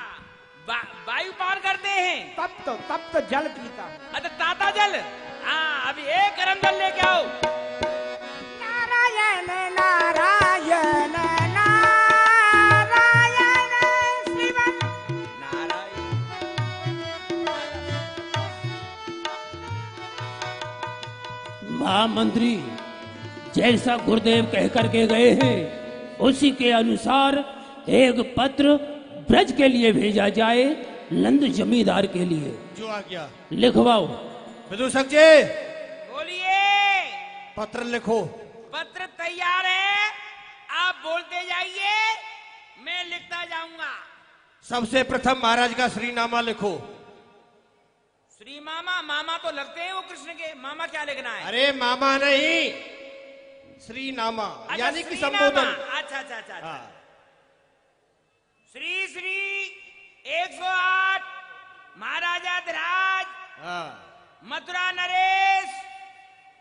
वायु पान करते हैं। तब तो जल पीता हूँ। अच्छा, ताता जल। हाँ, अभी एक गरम जल लेके आओ। नारायण नारायण नारायण शिवन नारायण। महामंत्री जैसा गुरुदेव कह करके गए हैं, उसी के अनुसार एक पत्र ब्रज के लिए भेजा जाए, नंद जमींदार के लिए। जो आ गया लिखवाओ। विदूषक जी, बोलिए। पत्र लिखो। पत्र तैयार है, आप बोलते जाइए, मैं लिखता जाऊंगा। सबसे प्रथम महाराज का श्रीनामा लिखो। श्री मामा, मामा तो लगते हैं वो कृष्ण के। मामा क्या लिखना है? अरे मामा नहीं, श्रीनामा अच्छा, यानी कि श्रीनामा। संबोधन। अच्छा अच्छा अच्छा, अच्छा। हाँ। श्री श्री 108 महाराजा धीराज, हाँ। मथुरा नरेश,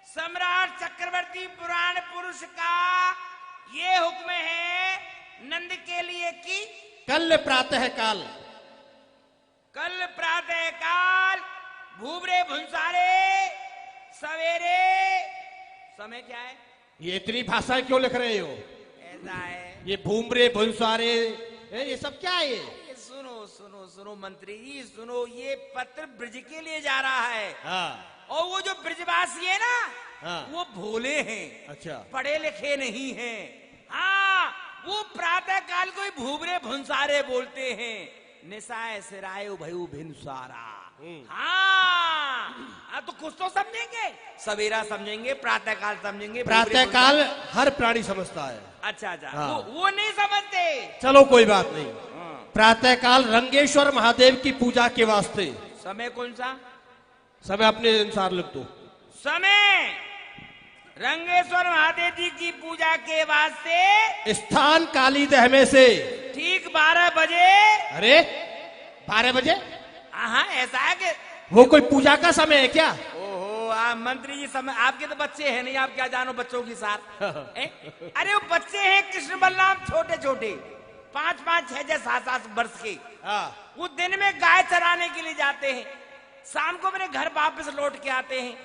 सम्राट चक्रवर्ती पुराण पुरुष का ये हुक्म है नंद के लिए कि कल प्रातः काल, कल प्रातः काल भूबरे भुंसारे सवेरे, समय क्या है? ये इतनी भाषाएं क्यों लिख रहे हो? ऐसा है। ये भूमरे भुंसारे ये सब क्या है? ये सुनो सुनो सुनो मंत्री जी, सुनो, ये पत्र ब्रज के लिए जा रहा है। हाँ। और वो जो ब्रजवासी है ना, हाँ। वो भोले हैं। अच्छा। पढ़े लिखे नहीं हैं। हाँ, वो प्रातः काल को ही भूबरे भुंसारे बोलते हैं। निशाय सिराय भयु भिनसारा। हाँ, तो कुछ तो समझेंगे, सवेरा समझेंगे, प्रातः काल समझेंगे। प्रातः काल हर प्राणी समझता है। अच्छा अच्छा, हाँ। वो नहीं समझते। चलो कोई बात नहीं। प्रातः काल रंगेश्वर महादेव की पूजा के वास्ते। समय कौन सा? समय अपने अनुसार लिख दो। समय रंगेश्वर महादेव जी की पूजा के वास्ते स्थान काली दह में से ठीक 12 बजे। अरे 12 बजे? हाँ, ऐसा है कि वो कोई पूजा का समय है क्या? ओहो, आप मंत्री जी, समय आपके तो बच्चे हैं नहीं, आप क्या जानो बच्चों की साथ। अरे वो बच्चे हैं कृष्ण बलराम, छोटे छोटे, 5-5, 6-6, 7-7 वर्ष के। हाँ। वो दिन में गाय चराने के लिए जाते हैं, शाम को मेरे घर वापस लौट के आते हैं।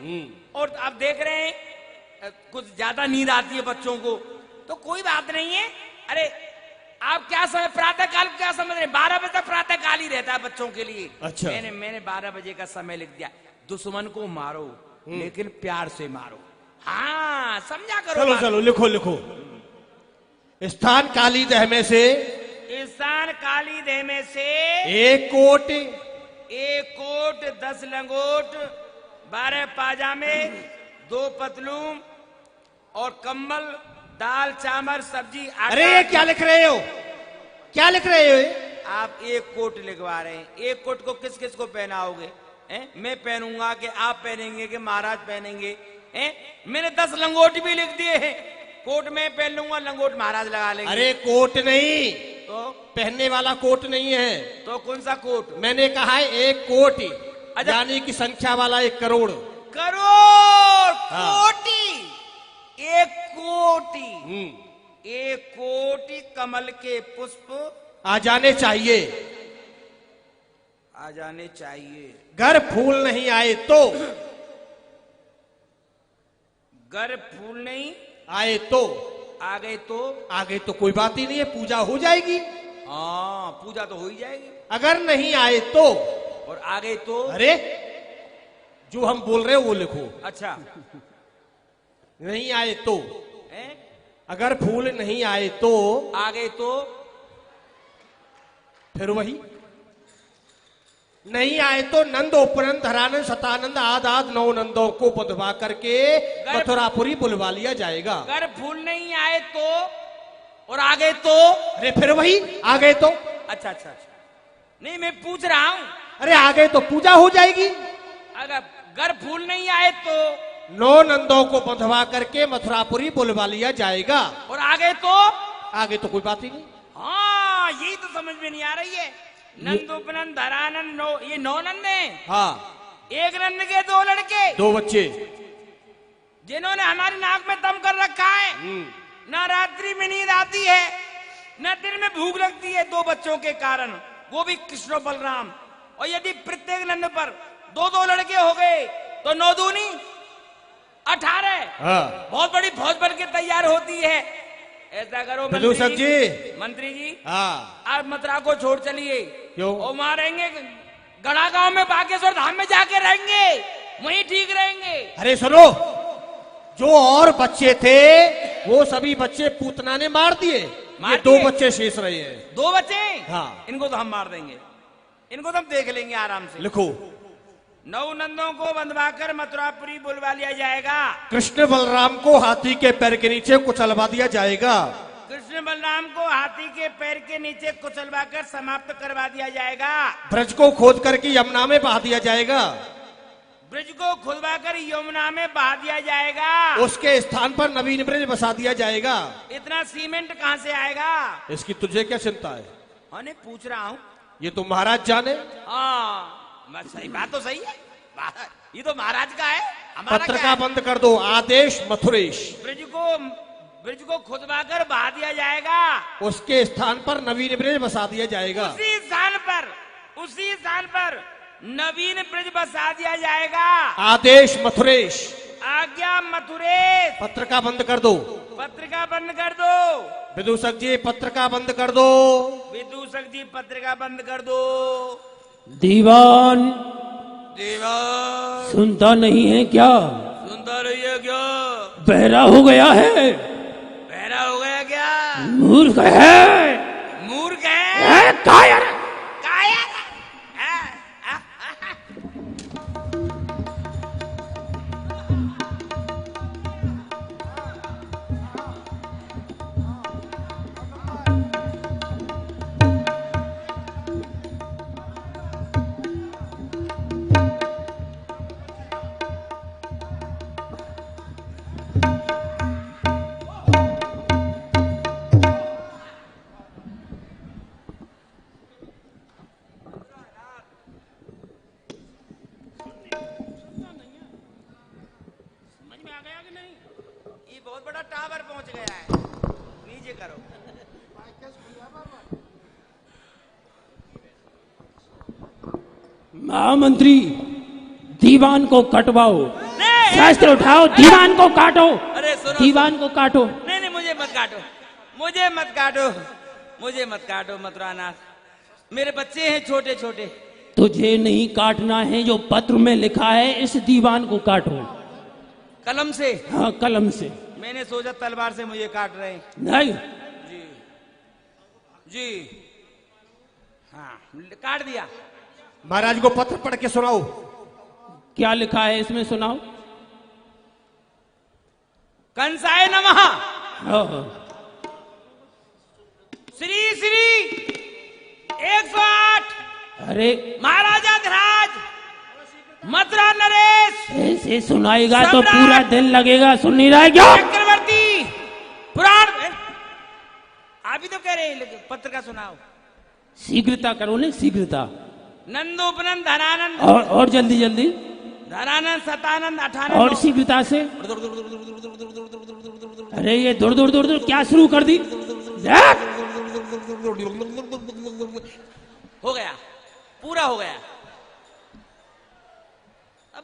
और अब देख रहे हैं कुछ ज्यादा नींद आती है बच्चों को, तो कोई बात नहीं है। अरे आप क्या समय, प्रातः काल क्या समझ रहे हैं? 12 बजे तक प्रातः काल ही रहता है बच्चों के लिए। अच्छा। मैंने 12 बजे का समय लिख दिया। दुश्मन को मारो लेकिन प्यार से मारो। हाँ, समझा करो। चलो चलो लिखो लिखो। स्थान काली दह में से, स्थान काली देह में से 1 कोट, 1 कोट 10 लंगोट, 12 पाजामे, 2 पतलून और कंबल, दाल चावल सब्जी। अरे ये क्या लिख रहे हो? क्या लिख रहे हो? आप 1 कोट लिखवा रहे हैं। 1 कोट को किस किस को पहनाओगे? मैं पहनूंगा कि आप पहनेंगे कि महाराज पहनेंगे? मैंने 10 लंगोट भी लिख दिए हैं। कोट में पहन लूंगा, लंगोट महाराज लगा लेंगे। अरे कोट नहीं, तो पहनने वाला कोट नहीं है। तो कौन सा कोट? मैंने कहा है 1 कोट, अच्छा। यानी कि संख्या वाला 1 करोड़। करोड़, हाँ। कोटि, 1 कोटि, 1 कोटि कमल के पुष्प आ जाने चाहिए। आ जाने चाहिए। घर फूल नहीं आए तो, घर फूल नहीं आए तो, आ गए तो, आगे तो कोई बात ही नहीं है, पूजा हो जाएगी। हाँ पूजा तो हो ही जाएगी। अगर नहीं आए तो, और आ गए तो, अरे जो हम बोल रहे हो वो लिखो। अच्छा नहीं आए तो, है? अगर फूल नहीं आए तो, आ गए तो, फिर वही नहीं आए तो नंद उपनंद धरानंद सतानंद आद आद नौ नंदों को बंधवा करके मथुरापुरी बुलवा लिया जाएगा। अगर फूल नहीं आए तो, और आ गए तो, अरे फिर वही आ गए तो, अच्छा अच्छा अच्छा, नहीं मैं पूछ रहा हूं। अरे आ गए तो पूजा हो जाएगी। अगर घर फूल नहीं आए तो, नौ नंदों को बंधवा करके मथुरापुरी बुलवा लिया जाएगा। और आ गए तो, आगे तो कोई बात ही नहीं। हाँ यही तो समझ में नहीं आ रही है। नंद उपनंद धरानंद नौ, ये 9 नंद हैं। हाँ, एक नंद के 2 लड़के, 2 बच्चे जिन्होंने हमारी नाक में दम कर रखा है। ना रात्रि में नींद आती है, न दिन में भूख लगती है, 2 बच्चों के कारण, वो भी कृष्ण और बलराम। और यदि प्रत्येक नंद पर 2-2 लड़के हो गए तो 9 दूनी 18। हाँ। बहुत बड़ी फौज बन के तैयार होती है। ऐसा करो विदूषक जी, मंत्री जी, हाँ, आप मथुरा को छोड़ चलिए। क्यों? और वहां रहेंगे, गढ़ा गांव में बागेश्वर धाम में जाके रहेंगे, वहीं ठीक रहेंगे। अरे सुनो, जो और बच्चे थे वो सभी बच्चे पूतना ने मार दिए, ये 2 बच्चे शेष रहे हैं। 2 बच्चे? हाँ। इनको तो हम मार देंगे, इनको तो हम देख लेंगे आराम से। लिखो, 9 नंदों को बंधवाकर मथुरापुरी बुलवा लिया जाएगा। कृष्ण बलराम को हाथी के पैर के नीचे कुचलवा दिया जाएगा। कृष्ण बलराम को हाथी के पैर के नीचे कुचलवाकर समाप्त करवा दिया जाएगा। ब्रज को खोद करके यमुना में बहा दिया जाएगा। ब्रज को खुदवाकर यमुना में बहा दिया जाएगा। उसके स्थान पर नवीन ब्रज बसा दिया जाएगा। इतना सीमेंट कहाँ से आएगा? इसकी तुझे क्या चिंता है? अरे पूछ रहा हूँ। ये तो महाराज जाने। हाँ सही बात तो सही है, ये तो महाराज का है, हमारा पत्र क्या का है? बंद कर दो, आदेश मथुरेश। ब्रज को खुदवाकर बहा दिया जाएगा। उसके स्थान पर नवीन ब्रज बसा दिया जाएगा। उसी स्थान पर नवीन ब्रज बसा दिया जाएगा। आदेश मथुरेश। आज्ञा मथुरेश। पत्र का बंद कर दो। पत्र का बंद कर दो। विदूषक जी पत्र का बंद कर दो। विदूषक जी पत्र का बंद कर दो। दीवान दीवान सुनता नहीं है क्या? सुनता रही है क्या? बहरा हो गया है? बहरा हो गया क्या? मूर्ख है। मूर्ख है? कायर। कायर? बहुत बड़ा टावर पहुंच गया है, नीचे करो। महामंत्री दीवान को कटवाओ, शास्त्र उठाओ, दीवान को काटो। अरे सुनो, दीवान को काटो। नहीं नहीं मुझे मत काटो, मुझे मत काटो, मुझे मत काटो मथुरानाथ, मेरे बच्चे हैं छोटे छोटे। तुझे नहीं काटना है, जो पत्र में लिखा है इस दीवान को काटो। कलम से? हाँ कलम से। मैंने सोचा तलवार से मुझे काट रहे हैं। नहीं जी जी, हाँ काट दिया। महाराज को पत्र पढ़ के सुनाओ। क्या लिखा है इसमें, सुनाओ। कंसाय नमः। हाँ। श्री श्री 108 अरे महाराजा धराज मथुरा नरेश ऐसे सुनाएगा तो सम्राट, पूरा दिन लगेगा, सुन नहीं रहा है क्या? चक्रवर्ती पुराण। आप ही तो कह रहे हैं पत्र का सुनाओ। शीघ्रता करो ने, शीघ्रता। नंदोपनंद धनानंद और जल्दी जल्दी। धनानंद सतानंद 18 और शीघ्रता से। अरे ये दूर दूर दूर दूर क्या शुरू कर दी? हो गया, पूरा हो गया।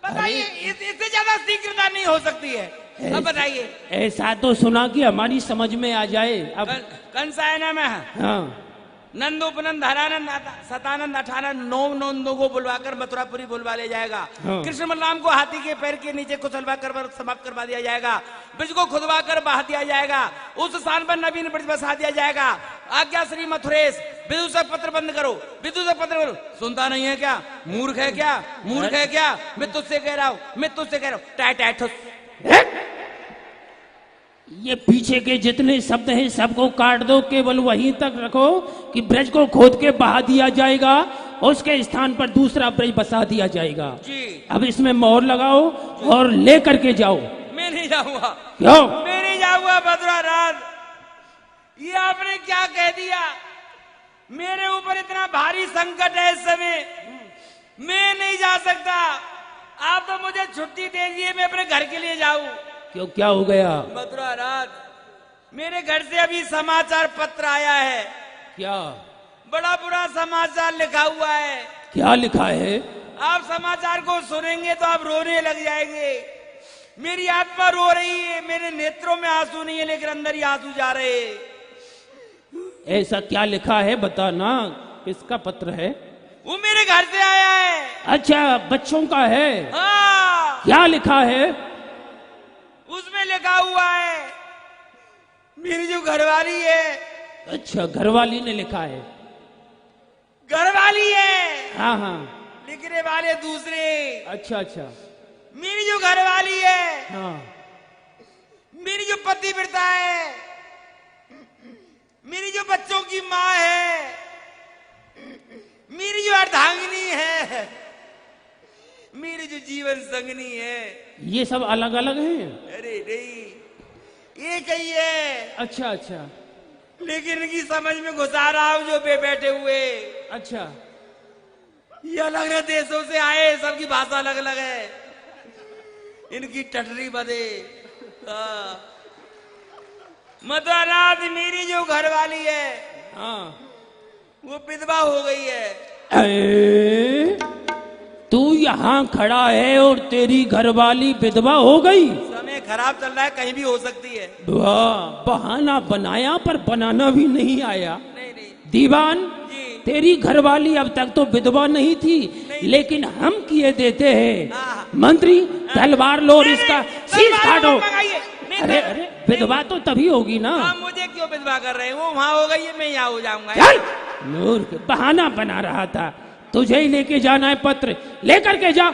बताइए, इससे ज्यादा शीघ्रता नहीं हो सकती है। अब बताइए। ऐसा तो सुना कि हमारी समझ में आ जाए। अब कंसायना में हाँ, नंद उपनंद हरानंद सतानंद अठानंद 9 नंदों को बुलवाकर मथुरापुरी बुलवा ले जाएगा। हाँ। कृष्ण बलराम को हाथी के पैर के नीचे कुचलवा कर समाप्त करवा दिया जाएगा। ब्रज को खुदवा कर बहा दिया जाएगा। उस स्थान पर नवीन ब्रज बसा दिया जाएगा। आज्ञा श्री मथुरेश, विदूषक पत्र बंद करो, विदूषक पत्र करो। सुनता नहीं है क्या? मूर्ख है क्या? मूर्ख है क्या? मैं तुझसे कह रहा हूं, मैं तुझसे कह रहा हूं। टाइट टाइट ठुस। ये पीछे के जितने शब्द हैं सबको काट दो, केवल वहीं तक रखो कि ब्रज को खोद के बहा दिया जाएगा, उसके स्थान पर दूसरा ब्रज बसा दिया जाएगा। जी। अब इसमें मोहर लगाओ और लेकर के जाओ। मैं नहीं जाऊंगा। क्यों? मैं नहीं जाऊंगा भद्राराज। ये आपने क्या कह दिया? मेरे ऊपर इतना भारी संकट है इस समय, मैं नहीं जा सकता। आप तो मुझे छुट्टी दे दीजिए, मैं अपने घर के लिए जाऊं। क्यों, क्या हो गया? मथुराराज, मेरे घर से अभी समाचार पत्र आया है। क्या? बड़ा बुरा समाचार लिखा हुआ है। क्या लिखा है? आप समाचार को सुनेंगे तो आप रोने लग जाएंगे। मेरी आत्मा रो रही है, मेरे नेत्रों में आंसू नहीं है लेकिन अंदर ही आंसू जा रहे हैं। ऐसा क्या लिखा है बताना, किसका पत्र है? वो मेरे घर से आया है। अच्छा, बच्चों का है। हाँ। क्या लिखा है? उसमें लिखा हुआ है, मेरी जो घरवाली है। अच्छा, घरवाली ने लिखा है। घरवाली है। हाँ हाँ। लिखने वाले दूसरे। अच्छा अच्छा। मेरी जो घरवाली है, हाँ। मेरी जो पतिव्रता है, मेरी जो बच्चों की माँ है, मेरी जो अर्धांगिनी है, मेरी जो जीवन संगनी है। ये सब अलग अलग हैं? अरे नहीं, एक ही है। अच्छा अच्छा। लेकिन इनकी समझ में घुसा रहा हूं जो पे बैठे हुए। अच्छा। ये अलग अलग देशों से आए, सबकी भाषा अलग अलग है, इनकी टटरी बदे। मथुरानाथ, मेरी जो घरवाली है, हाँ, वो विधवा हो गई है। तू यहाँ खड़ा है और तेरी घरवाली विधवा हो गई? समय खराब चल रहा है, कहीं भी हो सकती है। वाह, बहाना बनाया पर बनाना भी नहीं आया। नहीं नहीं दीवान, जी। तेरी घरवाली अब तक तो विधवा नहीं थी, लेकिन हम किए देते हैं। हाँ। मंत्री, तलवार लो और इसका शीश काटो। नहीं, अरे अरे, विधवा तो तभी होगी ना। आप मुझे क्यों विधवा कर रहे हैं? वो वहां हो गई है, मैं यहाँ हो जाऊंगा। चल, मूर्ख, बहाना बना रहा था। तुझे ही लेके जाना है, पत्र लेकर के जा।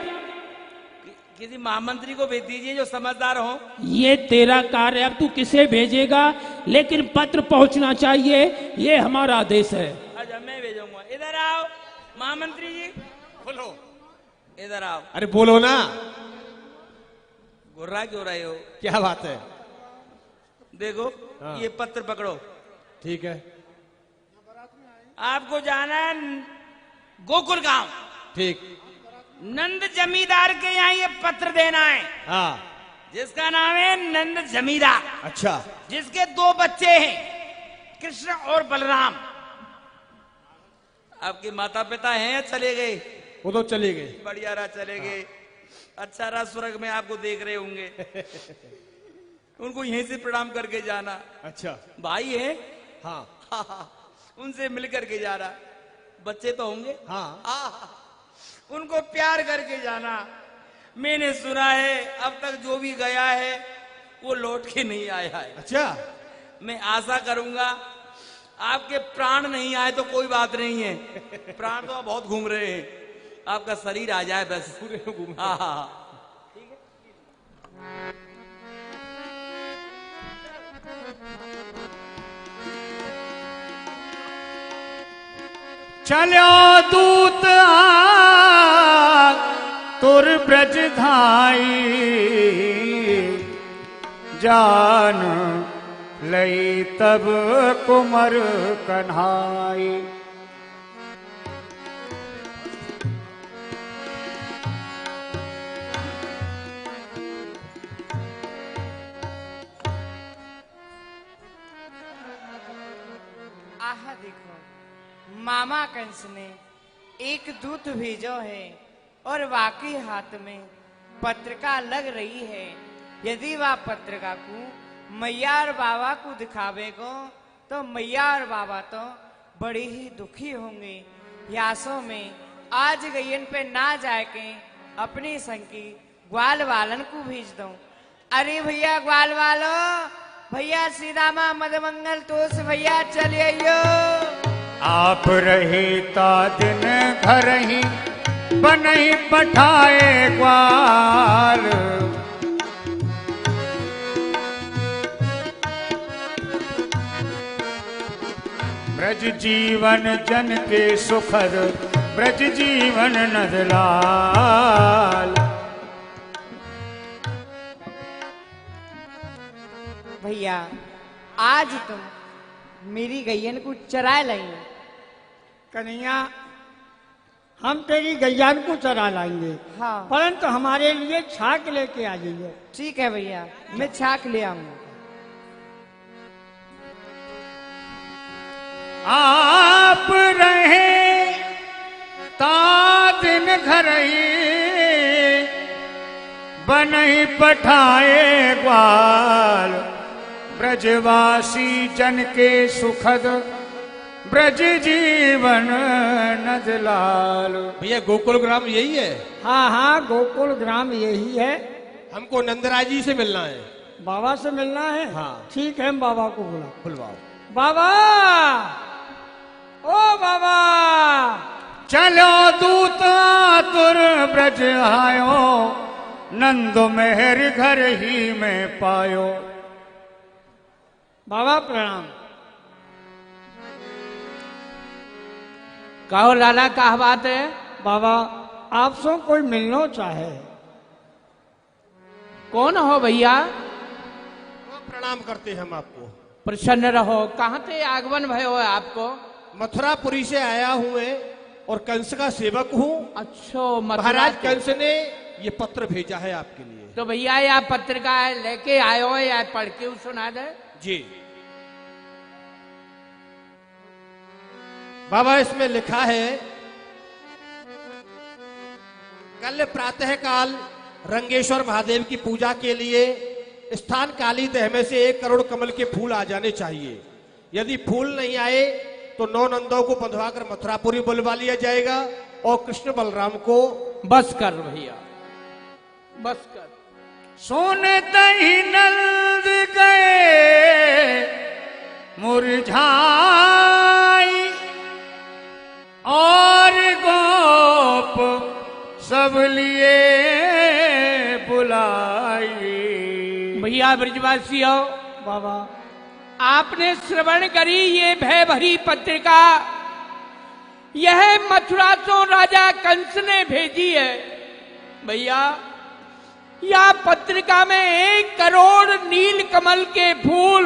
किसी महामंत्री को भेज दीजिए जो समझदार हो। ये तेरा कार्य, अब तू किसे भेजेगा, लेकिन पत्र पहुंचना चाहिए, ये हमारा आदेश है। अच्छा, मैं भेजूंगा। इधर आओ महामंत्री जी। बोलो। इधर आओ। अरे बोलो ना। घुर्रा क्यों रहे हो? क्या बात है? देखो, हाँ। ये पत्र पकड़ो। ठीक है। आपको जाना है गोकुल गांव। ठीक। नंद जमींदार के यहाँ ये पत्र देना है। हाँ। जिसका नाम है नंद जमींदार। अच्छा। जिसके 2 बच्चे हैं, कृष्ण और बलराम। आपके माता पिता हैं या चले गए? वो तो चली गई। बढ़िया रहा, चले गए। अच्छा रहा, स्वर्ग में आपको देख रहे होंगे। उनको यहीं से प्रणाम करके जाना। अच्छा। भाई है। हाँ। उनसे मिल करके जाना। बच्चे तो होंगे। हाँ। उनको प्यार करके जाना। मैंने सुना है अब तक जो भी गया है वो लौट के नहीं आया है। अच्छा। मैं आशा करूंगा आपके प्राण नहीं आए तो कोई बात नहीं है। प्राण तो आप बहुत घूम रहे हैं, आपका शरीर आ जाए बस। पूरे घूम। हाँ। चलो दूत तुर ब्रज धाई, जान लई तब कुमर कन्हाई। आहा देखो, मामा कंस ने एक दूत भेजो है और वाकई हाथ में पत्रिका लग रही है। यदि वह पत्रिका को मैयार बाबा को दिखावेगो तो मैयार बाबा तो बड़े ही दुखी होंगे। यासों में आज गयन पे ना जाके अपनी संगी ग्वाल वालन को भेज दो। अरे भैया ग्वाल वालो, भैया सीधामा मदमंगल तो से भैया चले आइयो। आप रही ता दिन घर ही बनई पठाए ग्वाल। ब्रज जीवन जन के सुखद, ब्रज जीवन नंदलाल। भैया आज तुम मेरी गैयन को चरा लाई। कन्हैया, हम तेरी गैयान को चरा लाएंगे, हाँ परंतु हमारे लिए छाक लेके आ जाइए। ठीक है भैया, मैं छाक ले आऊंगा। आप रहे ता दिन घर ही बनई पठाए ग्वाल। ब्रजवासी जन के सुखद, ब्रज जीवन नंदलाल। भैया गोकुल ग्राम यही है? हाँ हाँ, गोकुल ग्राम यही है। हमको नंदराज जी से मिलना है। बाबा से मिलना है? हाँ। ठीक है, हम बाबा को बुलवाओ। बाबा, ओ बाबा, चलो दूता तुर ब्रज आयो। नंदो मेहर घर ही में पायो। बाबा प्रणाम। कहो लाला, क्या बात है? बाबा, आपसे कोई मिलना चाहे। कौन हो भैया? प्रणाम करते हैं हम आपको। प्रसन्न रहो। कहाँ से आगमन भयो है आपको? मथुरापुरी से आया हूँ मैं और कंस का सेवक हूँ। अच्छा, महाराज कंस ने ये पत्र भेजा है आपके लिए। तो भैया यह पत्रिका लेके आयो है या पढ़ के सुना दे? जी बाबा, इसमें लिखा है, कल प्रातः काल रंगेश्वर महादेव की पूजा के लिए स्थान काली दह में से 1 करोड़ कमल के फूल आ जाने चाहिए। यदि फूल नहीं आए तो 9 नंदों को बंधवाकर मथुरापुरी बुलवा लिया जाएगा और कृष्ण बलराम को बस कर भैया, बस कर। सोनते ही नंद गए मुरझाई। और गोप सब लिए बुलाई। भैया ब्रजवासियों, बाबा, आपने श्रवण करी ये भय भरी पत्रिका। यह मथुरा से राजा कंस ने भेजी है। भैया, यह पत्रिका में 1 करोड़ नील कमल के फूल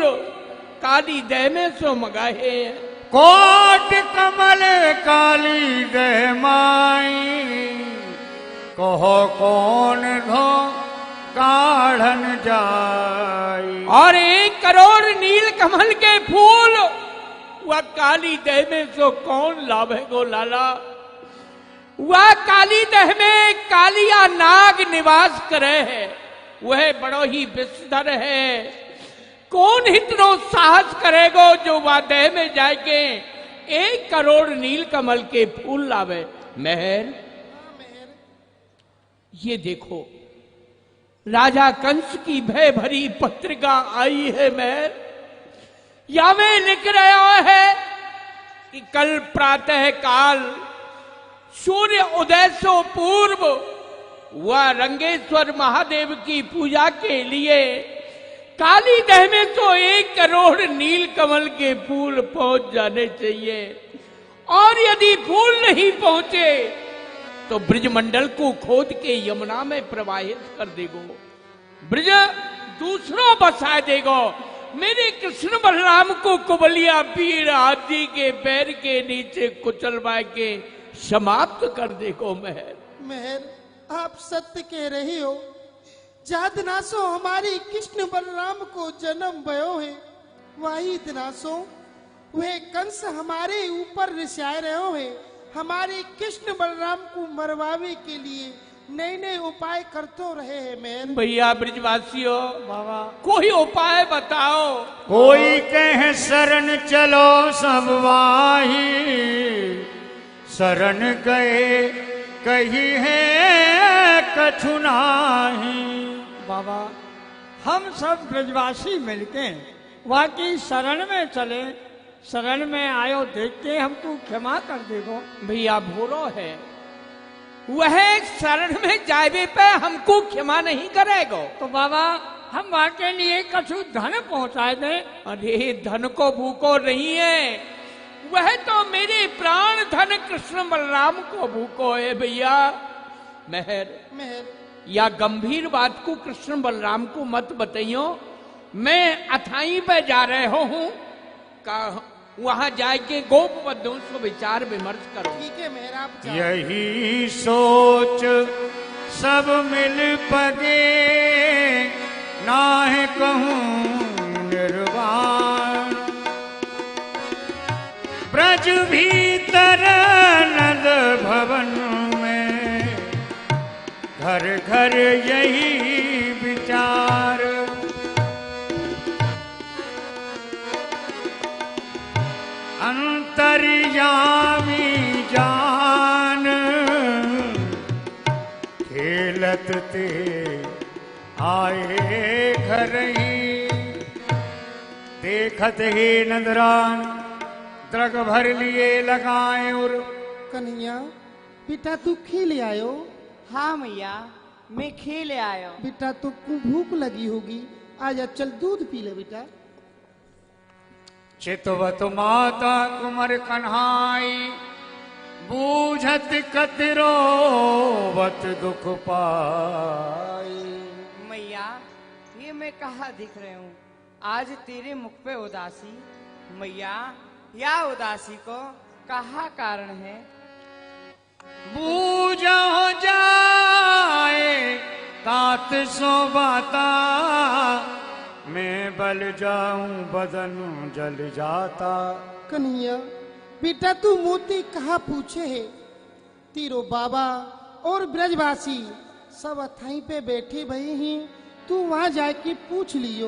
काली दह में सो मंगाए हैं। कोट कमल काली दह माई। कहो कौन धो काढ़न जाई। और 1 करोड़ नील कमल के फूल वह काली दह में सो कौन लाभेगो लाला? वह काली दह में कालिया नाग निवास करे है। वह बड़ो ही विषधर है। कौन इतनो साहस करेगो जो वह दह में जाके 1 करोड़ नील कमल के फूल लावे? मेहर, ये देखो, राजा कंस की भय भरी पत्रिका आई है। मेहर, या में लिख रहा है कि कल प्रातः काल सूर्य उदय से पूर्व वह रंगेश्वर महादेव की पूजा के लिए काली दह में तो 1 करोड़ नील कमल के फूल पहुंच जाने चाहिए। और यदि फूल नहीं पहुंचे तो ब्रजमंडल को खोद के यमुना में प्रवाहित कर देगो। ब्रज दूसरों बसा देगो। मेरे कृष्ण बलराम को कुबलिया पीर आदि के पैर के नीचे कुचलवा के समाप्त कर देगो। मेहर, मेहर, आप सत्य कह रही हो। जा दिनासो हमारी कृष्ण बलराम को जन्म भयो है, वही दिनासो वह कंस हमारे ऊपर रिसाए रहो है। हमारे कृष्ण बलराम को मरवावे के लिए नए नए उपाय करते रहे हैं मेहर। भैया ब्रिजवासियों, बाबा कोई उपाय बताओ। कोई कहे शरण चलो सब वाही, शरण गए कही है कछु नाही। बाबा हम सब ब्रजवासी मिलके वाकई शरण में चले, शरण में आयो देख के हमको क्षमा कर देगो। भैया भूलो है, वह शरण में जावे पे हमको क्षमा नहीं करेगो। तो बाबा हम वाके लिए कछु धन पहुंचाए दे। अरे धन को भूको नहीं है, वह तो मेरे प्राण धन कृष्ण बलराम को भूको है। भैया मेहर मेहर या गंभीर बात को कृष्ण बलराम को मत बताइयो। मैं अथाई पे जा रहे हूँ, वहां जाके गोप बद्धों से विचार विमर्श करो। ठीक है मेहर, आप जाओ। यही सोच सब मिल पगे, नाहे कहूँ निर्वाण। ब्रज भीतर नंद भवन में, घर घर यही विचार। अंतर्यामी जान खेलत ते आए घर ही। देखत ही नंदरान द्रग भर लिए लगाए और। कन्हैया बेटा तू खेल आयो। हाँ मैया मैं खेले आयो। बेटा तुमको भूख लगी होगी, आजा चल दूध पी ले बेटा। चितवत माता कुमर कन्हाई, बूझत कतरो वत दुख पाई। मैया ये मैं कहा दिख रही हूँ आज तेरे मुख पे उदासी। मैया या उदासी को कहा कारण है? बूझ हो जाए तात सो बाता, मैं बल जाऊं बदन जल जाता। कन्हैया बेटा तू मोती कहाँ पूछे है? तीरो बाबा और ब्रजवासी सब अथाई पे बैठे भई हैं, तू वहां जाके पूछ लियो।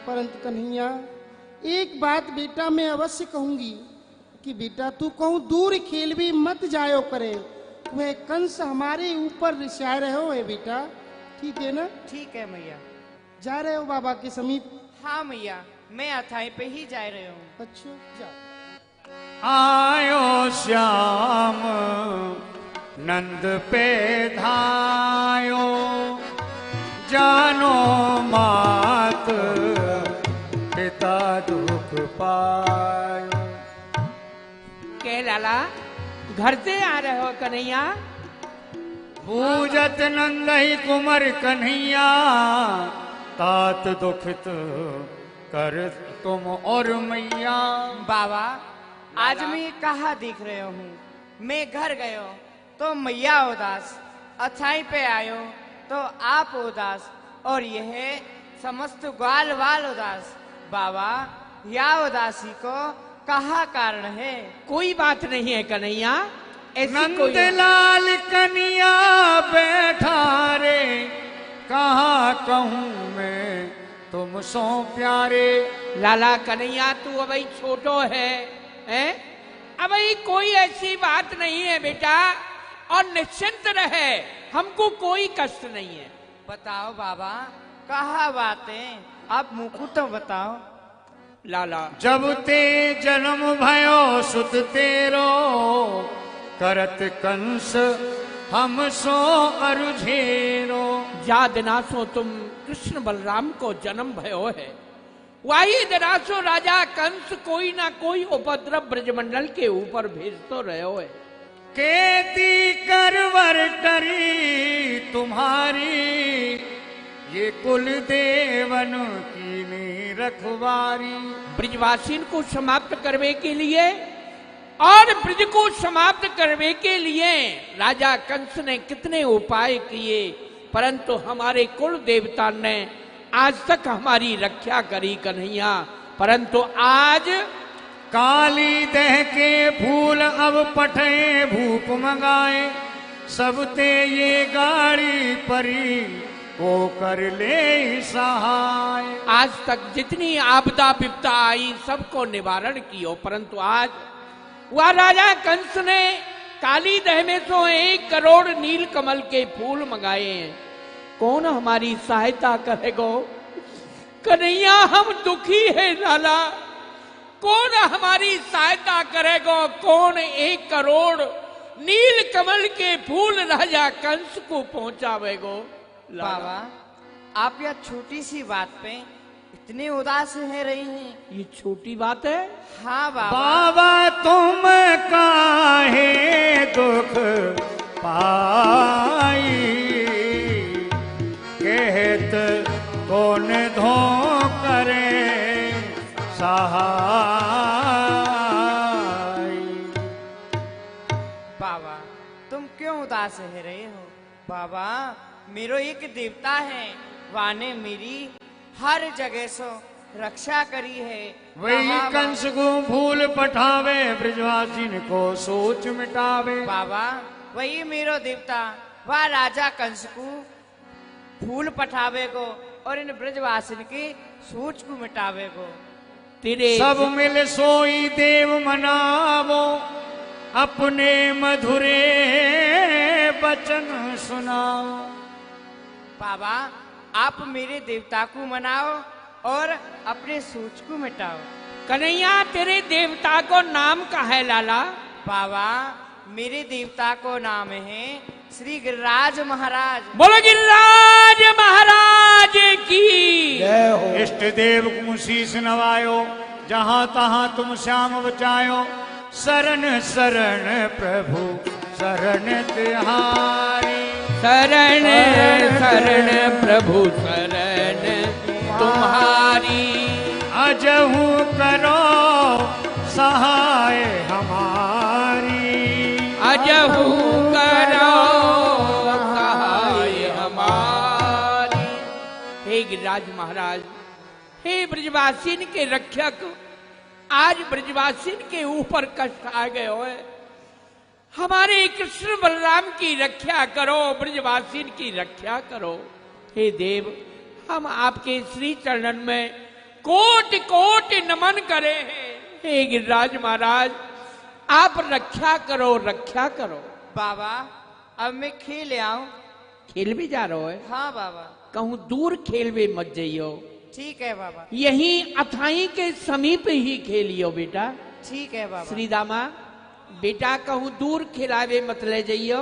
परंतु कन्हैया एक बात बेटा मैं अवश्य कहूंगी कि बेटा तू कहूँ दूर खेल भी मत जायो करे, वह कंस हमारे ऊपर रिसाए रहे है बेटा, ठीक है ना? ठीक है मैया। जा रहे हो बाबा के समीप? हाँ मैया मैं अथाई पे ही जा रही हूँ। अच्छा जा। आयो श्याम नंद पे धायो, जानो मात पिता दुख पायो। के लाला घर से आ रहे हो कन्हैया? पूजत नंद ही कुमर कन्हैया, तात दुखित कर तुम और मैया। बाबा आज मैं कहा दिख रहे हूँ, मैं घर गयो तो मैया उदास, अथाई पे आयो तो आप उदास, और यह समस्त ग्वाल वाल उदास। बाबा या उदासी को कहा कारण है? कोई बात नहीं है कन्हैया, ऐसी कोई नंदलाल कन्हैया बैठा रे, कहा कहूँ मैं तुम सो प्यारे। लाला कन्हैया तू अभी छोटो है, हैं? अभी कोई ऐसी बात नहीं है बेटा, और निश्चिंत रहे, हमको कोई कष्ट नहीं है। बताओ बाबा कहा बातें, आप मुझको तो बताओ। लाला जब ते जन्म भयो सुत तेरो, करत कंस हम सो अरुझेरो। जा दिनासो तुम कृष्ण बलराम को जन्म भयो है, वही दिनासो राजा कंस कोई ना कोई उपद्रव ब्रजमंडल के ऊपर भेजतो रहो है। केती करवर टरी तुम्हारी, ये कुल देवन की नी रखवारी। ब्रजवासीन को समाप्त करने के लिए और ब्रज को समाप्त करने के लिए राजा कंस ने कितने उपाय किए, परंतु हमारे कुल देवता ने आज तक हमारी रक्षा करी कन्हैया। परंतु आज काली दह के फूल अब पठे भूप मंगाए, सब ते ये गाड़ी परी को कर ले सहाय। आज तक जितनी आपदा विपदा आई सबको निवारण कियो, परंतु आज वह राजा कंस ने काली दह में तो 1 करोड़ नील कमल के फूल मंगाए हैं। कौन हमारी सहायता करेगो? कन्हैया हम दुखी है लाला, कौन हमारी सहायता करेगो? कौन 1 करोड़ नील कमल के फूल राजा कंस को पहुंचावेगो? बाबा आप यह छोटी सी बात पे इतने उदास है रही हैं। ये छोटी बात है? हाँ बाबा। बाबा तुम काहे दुख पाई, कहत कौन धो करे सहाय। बाबा तुम क्यों उदास है रहे हो? बाबा मेरो एक देवता है, वाने मेरी हर जगह से रक्षा करी है। वही कहाँ कंस को फूल पठावे, ब्रजवासिन को सोच मिटावे। बाबा वही मेरो देवता वह राजा कंस को फूल पठावे को और इन ब्रजवासिन की सोच को मिटावे को। तेरे सब मिल सोई देव मनावो, अपने मधुरे वचन सुनाओ। बाबा आप मेरे देवता को मनाओ और अपने सोच को मिटाओ। कन्हैया तेरे देवता को नाम का है लाला? बाबा मेरे देवता को नाम है श्री गिरिराज महाराज। बोलो गिरिराज महाराज की जय हो। इष्ट देव को शीस नवायो, जहाँ तहाँ तुम श्याम बचायो। शरण शरण प्रभु शरण तिहारी, शरण शरण प्रभु शरण तुम्हारी। अजहू करो सहाय हमारी, अजहू करो सहाय हमारी। हे गिरिराज महाराज, हे ब्रजवासिन के रक्षक, आज ब्रजवासिन के ऊपर कष्ट आ गए हो। हमारे कृष्ण बलराम की रक्षा करो, ब्रजवासिन की रक्षा करो। हे देव हम आपके श्री चरणन में कोटि कोटि नमन करे हैं। हे गिरिराज महाराज आप रक्षा करो, रक्षा करो। बाबा अब मैं खेल आऊं। खेल भी जा रहे हो? हाँ बाबा। कहूँ दूर खेल भी मत जाइयो। ठीक है बाबा। यही अथाई के समीप ही खेलियो बेटा। ठीक है बाबा। श्री दामा बेटा कहूँ दूर खिलावे मत ले जाइयो,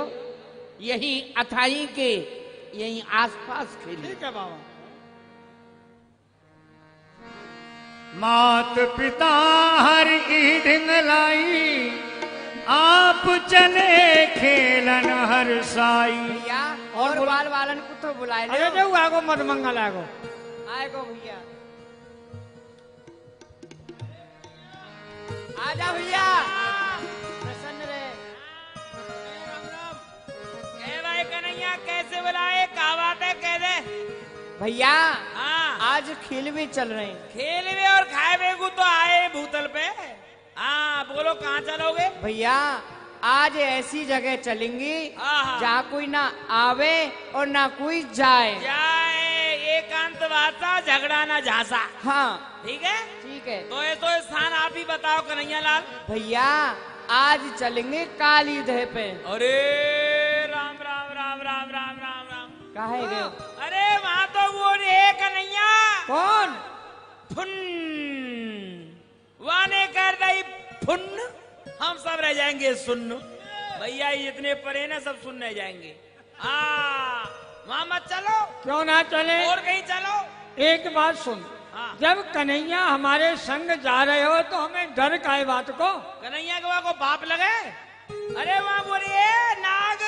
यही अथाई के यही आसपास खेलियो। ठीक है बाबा। मात पिता हर की ढिंगलाई, आप चले खेलन हर साई। भैया और बाल बालन को तो बुलाए ले। अरे जाओ आगो मत मंगल आगो। आएगो भैया। आजा भैया। प्रसन्न रहे। भाई कन्हैया कैसे बुलाए? कहा बात है कह दे। भैया हाँ आज खेल भी चल रहे हैं। खेल में और खाए बेगू तो आए भूतल पे। हाँ बोलो कहाँ चलोगे? भैया आज ऐसी जगह चलेंगे हाँ। जहाँ कोई ना आवे और ना कोई जाए। जाए एकांत वार्ता, झगड़ा ना झांसा। हाँ ठीक है ठीक है। तो ये तो स्थान आप ही बताओ कन्हैया लाल। भैया आज चलेंगे काली दह पे। अरे राम राम राम राम राम राम राम। काहे गए? अरे वहाँ तो वो रे कन्हैया। कौन? फुन वाने कर दई फुन, हम सब रह जाएंगे सुन। भैया ये इतने परे ना सब सुनने जाएंगे। हाँ वहाँ मत चलो। क्यों ना चले? और कहीं चलो। एक बात सुन, हाँ। जब कन्हैया हमारे संग जा रहे हो तो हमें डर का है बात को? कन्हैया के वहाँ को बाप लगे? अरे वहाँ बोलिए नाग।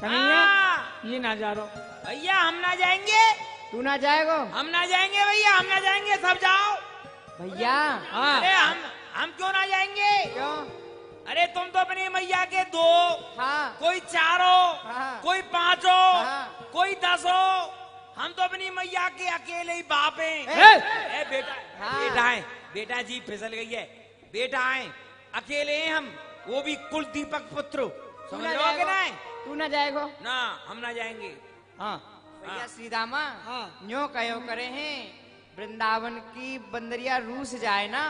कन्हैया हाँ। ये ना जा रहो। भैया हम ना जाएंगे। तू ना जाएगो? हम ना जाएंगे भैया, हम ना जाएंगे, सब जाओ। भैया हाँ। अरे हम क्यों ना जाएंगे? क्यों? अरे तुम तो अपनी मैया के 2, हाँ कोई 4, हाँ। कोई 5, हाँ। कोई 10। हम तो अपनी मैया के अकेले ही बाप हैं। ए! बेटा हाँ। बेटा है, बेटा जी फिसल गई है। बेटा है, अकेले हैं हम, वो भी कुल दीपक पुत्र। तू समझ ना लो कि जाएगो? नहीं? तू ना जाएगो? ना हम ना जाएंगे। हाँ भैया श्री दामा न्यो कहो करे हैं वृंदावन की बंदरिया रूस जाए ना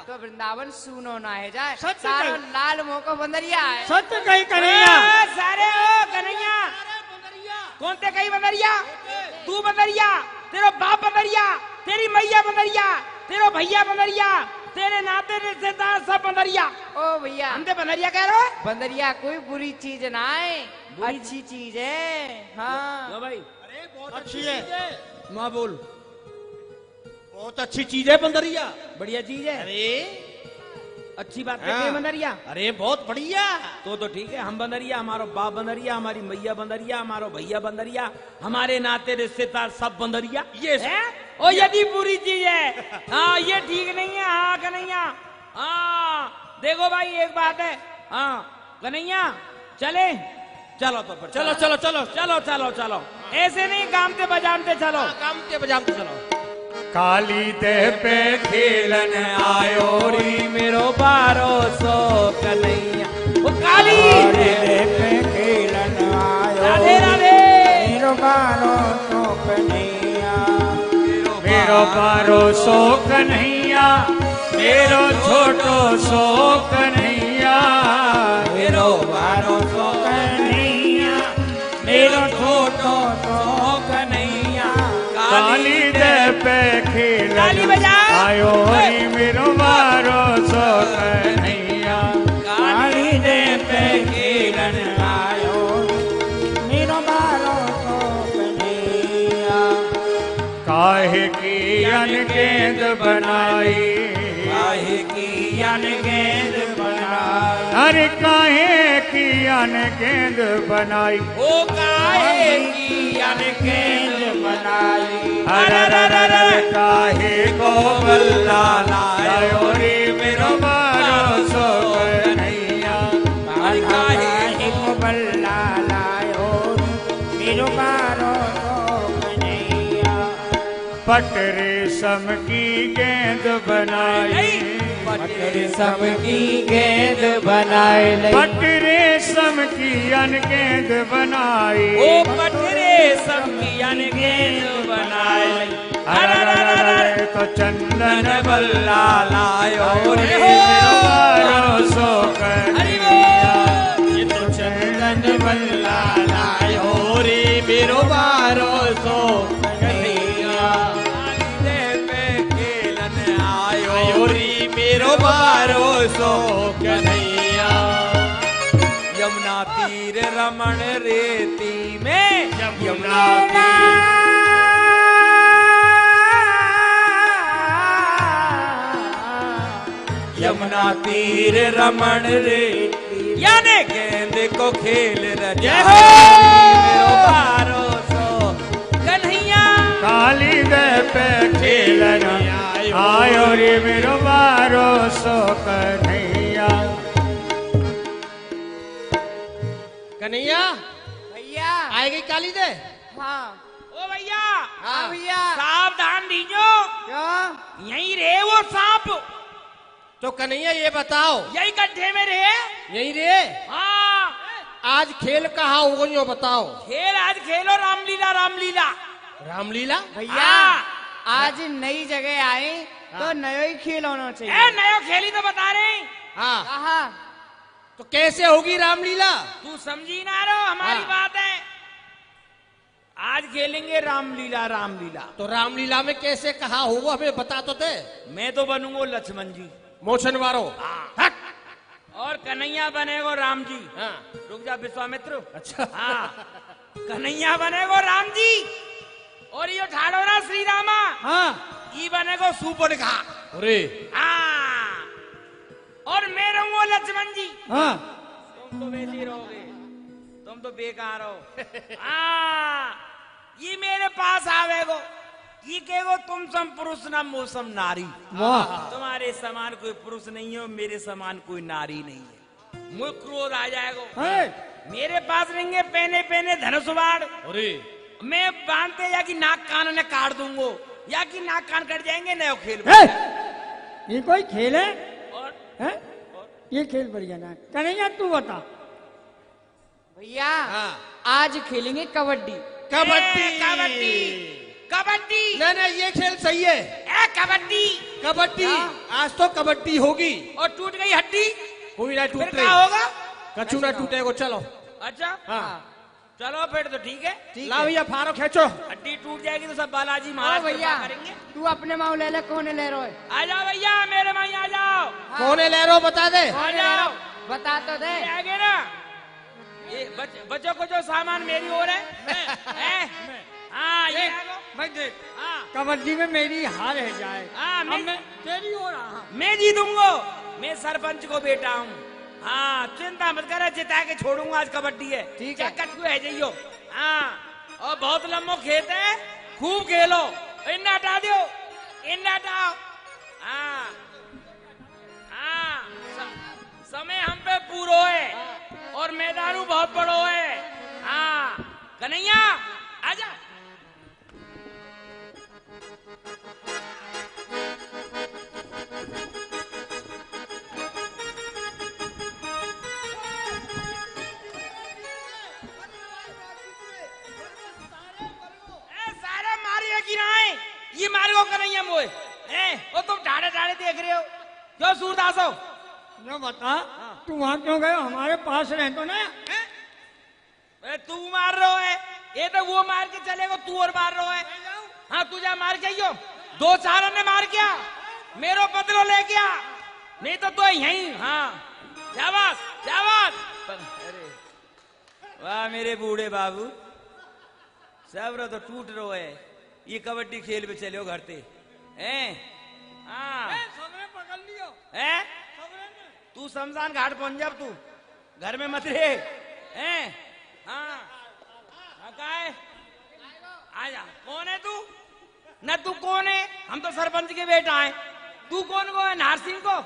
तो वृंदावन सुनो ना है जाए सच सारो कही। लाल मोको बंदरिया है सत्य कही कन्हैया। सारे ओ कन्हैया कौन ते कही बंदरिया? तू बंदरिया, तेरा बाप बंदरिया, तेरी मैया बंदरिया, तेरा भैया बंदरिया, तेरे नाते रिश्तेदार सब बंदरिया। ओ भैया हम ते बंदरिया कह रहे हो? बंदरिया कोई बुरी चीज ना है अच्छी चीज है। हाँ लो भाई अच्छी है माँ बोल, बहुत अच्छी चीज है बंदरिया। बढ़िया चीज है। अरे अच्छी बात है बंदरिया। अरे बहुत बढ़िया। तो ठीक है, हम बंदरिया, हमारो बाप बंदरिया, हमारी मैया बंदरिया, हमारो भैया बंदरिया, हमारे नाते रिश्तेदार सब बंदरिया। ये है? ओ यदि बुरी चीज है, हाँ ये ठीक नहीं है। हाँ कन्हैया, हाँ देखो भाई एक बात है। हाँ कन्हैया चले, चलो तो फिर चलो चलो चलो चलो चलो चलो, ऐसे नहीं गामते बजामते चलो। कामते बजामते चलो। काली दे पे खेलन आयो री मेरो 1200 कन्हैया। वो काली दे पे खेलन आयो राधे राधे। मेरो बारो तो कन्हैया। मेरो 1200 कन्हैया, मेरो छोटो सो कन्हैया, मेरो बारो तो कन्हैया, मेरो छोटो तो कन्हैया। काली दे पे खेलन ताली बजाओ। आयो री मेरो 1200 कन्हैया, काली दे पे खेलन आयो मेरो बारो तो कन्हैया। काहे की अनगेंद बनाई, काहे की अनगेंद बनाई, अरे काहे की अनगेंद बनाई, ओ काहे की अनगेंद बनाई। अरे काहे को बल्ला लायो रे मेरो 1200 कन्हैया, काहे को बल्ला लायो मेरो बारो तो कन्हैया। पट रेशम की गेंद बनाई, पट रेशम की गेंद बनाई, पट रेशम की अनगेंद बनाई, ओ पटरे सबकी अनगेंद बनाए। अरे तो चंदन बल्ला लायो रे मेरो 1200 कन्हैया, ये तो चंदन बल्ला लायो रे मेरो 1200 कन्हैया। दे पे खेलन आयो रे मेरो 1200 कन्हैया। यमुना तीर रमण रेती में, यमुना तीर यमुना तीर रमण रेती, यानी गेंद को खेल रहे हो मेरो 1200 कन्हैया। काली दे पे खेलन आयो रे मेरो 1200 कन्हैया। कन्हैया भैया आएगी काली दे। हाँ ओ भैया, हाँ भैया सावधान दीजो, क्यों? यहीं रहे वो सांप, तो कन्हैया ये बताओ, यही गड्ढे में रहे। यही रे हाँ आज खेल कहाँ होगा यो बताओ। खेल आज खेलो रामलीला, रामलीला। रामलीला भैया हाँ। आज नई जगह आए तो नयो ही खेल होना ए चाहिए। नयो खेली तो बता रहे हैं। हाँ कहा तो कैसे होगी रामलीला? तू समझी ना रहो हमारी हाँ। बात है। आज खेलेंगे रामलीला, रामलीला। तो रामलीला में कैसे कहा होगा हमें बता तो दे। मैं तो बनूंगा लक्ष्मण जी, मोशन मारो। हाँ। और कन्हैया बनेगो राम जी। हाँ। रुक जा विश्वामित्र। अच्छा हाँ कन्हैया बनेगो राम जी, और ये ठाड़ो ना श्री रामा, हाँ ये बनेगो सुपर्णखा। अरे हाँ और मैं रहूंगा लक्ष्मण जी। हाँ तुम तो वैसे ही रहोगे, तुम तो बेकार हो। हाँ ये मेरे पास आवेगो, ये कहेगो तुम सम पुरुष ना मौसम नारी। वाह तुम्हारे समान कोई पुरुष नहीं है, मेरे समान कोई नारी नहीं है। मुझ क्रोध आ जाएगो। है मेरे पास रहेंगे पहने पहने धनुष बाण, अरे मैं बांधते या कि नाक कान ने काट दूंगो, या कि नाक कान कट जाएंगे। नयो खेल है? ये कोई खेल है? और हैं? ये खेल बढ़िया ना। कन्हैया तू बता, भैया हाँ। आज खेलेंगे कबड्डी। कबड्डी कबड्डी कबड्डी नहीं नहीं, ये खेल सही है। कबड्डी कबड्डी आज तो कबड्डी होगी। और टूट गई हड्डी कोई ना फिर टूट क्या होगा? कछु ना टूटेगा। चलो अच्छा हाँ चलो फिर तो ठीक है। ला भैया फारो खींचो। हड्डी टूट जाएगी तो सब बालाजी ओ महाराज भैया कृपा करेंगे। तू अपने माऊ ले ले, कौन ले रहे हो? आ जाओ भैया मेरे माई आ जाओ। कौन है लहरो बता दे। आ जाओ बता तो दे। ये आगे ना ये बच्चों को जो सामान मेरी ओर है हैं? हाँ ये आगो। मैं देख हाँ कबड्डी में मेरी हार है जाए। हाँ मैं तेरी ओर मैं जीतूंगा। मैं सरपंच को बेटा हूँ। हाँ चिंता मत कर, जिता के छोड़ूंगा। आज कबड्डी है। ठीक है। कट है जाइयो। हाँ और बहुत लंबो खेत है, खूब खेलो। इन्ना हटा दो, इन्ना हटाओ। हाँ हाँ समय हम पे पूरो है और मैदानू बहुत बड़ो है। हाँ कन्हैया आजा। सारे मारिए कि नहीं? ये मारो कन्हैया मोए। ओ तुम ठाड़े ठाड़े देख रहे हो जो सूरदास हो। न बता तू वहाँ क्यों गए? हमारे पास रह तो ना। तू मार रहा है, ये तो वो मार के चलेगा, तू और मार रहा है। हाँ तू जा मार के आइयो। दो चारों ने मार किया, मेरो बदलो ले गया। नहीं तो यही। हाँ शाबाश शाबाश। अरे वाह मेरे बूढ़े बाबू, सब तो टूट रहो है। ये कबड्डी खेल में चलो घर ते हैं? हाँ पकड़ लियो हैं? तू शमशान घाट पहुंच जा। तू घर में मत रहे हैं? हाँ का है? आजा। कौन है तू? न तू कौन है? हम तो सरपंच के बेटा हैं। तू कौन को है? नार सिंह को?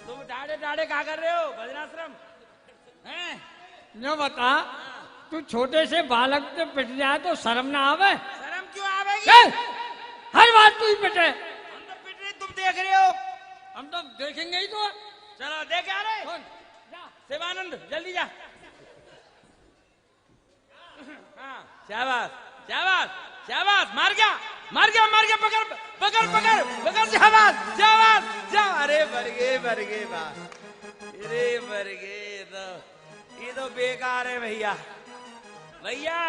तुम डाड़े डाड़े क्या कर रहे हो? भजनाश्रम हैं? न बता तू छोटे से बालक से पिट जाए तो शर्म ना आवे? शर्म क्यों आवेगी? ए, हर बार तू ही पिटे। हम तो पिट रहे, तुम देख रहे हो। हम तो देखेंगे ही तो। चलो देख आ रहे। शिवानंद जल्दी जा। हाँ शाबाश शाबाश शाबाश। मार गया मार गया मार गया। पकड़ पकड़ पकड़ पकड़। शाबाश शाबाश शाबाश। अरे मर गए बात। अरे मर गए तो ये तो बेकार है भैया। भैया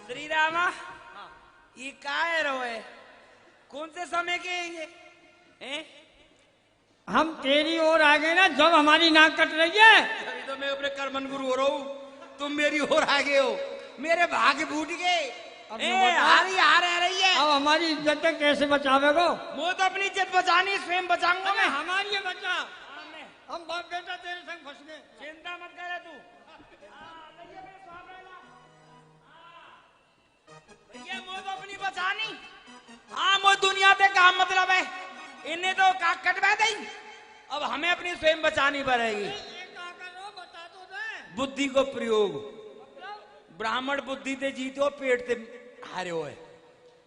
श्री रामा ये का है रोए? कौन से समय के ये हैं? हम तेरी ओर आ गए ना जब हमारी नाक कट रही है। अभी तो मैं अपने कर्मन गुरु हो रहा हूँ, तुम मेरी ओर आ गए हो। मेरे भाग्य फूट गए। हार रह रही है। अब हमारी इज्जत कैसे बचावेगो? वो तो अपनी इज्जत बचानी, स्वयं बचाऊंगा मैं। हमारी ये बच्चा हम बाप बेटा तेरे संग फंस गए। चिंता मत करे तू। भैया वो तो अपनी बचानी। हाँ वो दुनिया से काम मतलब है। इन्हें तो कटवा दी। अब हमें अपनी स्वयं बचानी पड़ेगी। बुद्धि को प्रयोग। ब्राह्मण बुद्धि से जीतो, पेट से हारे हो।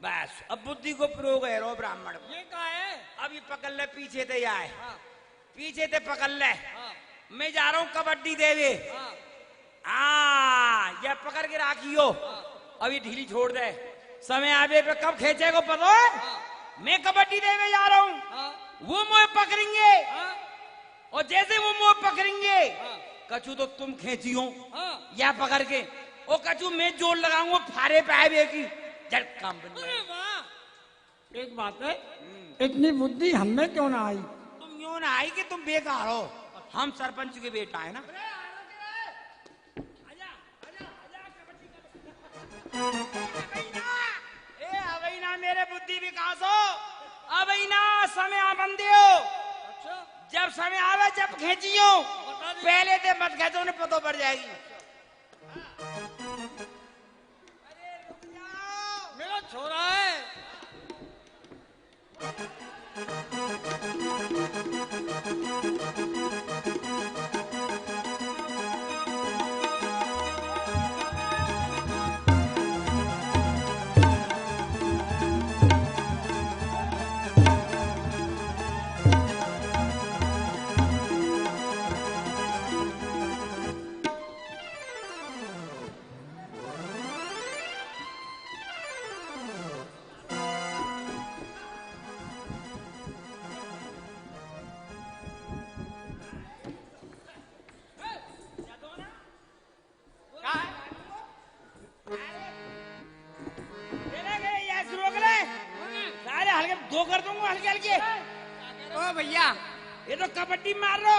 बस अब बुद्धि को प्रयोग है रो ब्राह्मण। ये क्या है? अब ये पकड़ ले, पीछे से आए। पीछे से पकड़ ले। मैं जा रहा हूँ कबड्डी देवे। ये पकड़ के राखियो। अभी ढीली छोड़ दे। समय आवे पे कब खींचे को पता है? मैं कबड्डी देवे जा रहा हूँ, वो मुझे पकड़ेंगे। और जैसे वो मुझे पकड़ेंगे, कछु तो तुम खींचियो या पकड़ के। ओ कछु मैं जोर लगाऊंगा, फारे पे आवे की झटका बन जाए। एक बात है, इतनी बुद्धि हमें क्यों ना आई? तुम यूं ना आई कि तुम बेकार हो। हम सरपंच के बेटा है ना। अभी ना मेरे बुद्धि विकास हो। अभी ना समय आबंदी हो। जब समय आवे जब खींचियो, पहले से मत खींचो, ने पतो पड़ जाएगी। अरे रुक जाओ, मेरा छोरा है। मारो भैया। ये तो कबड्डी मार रो।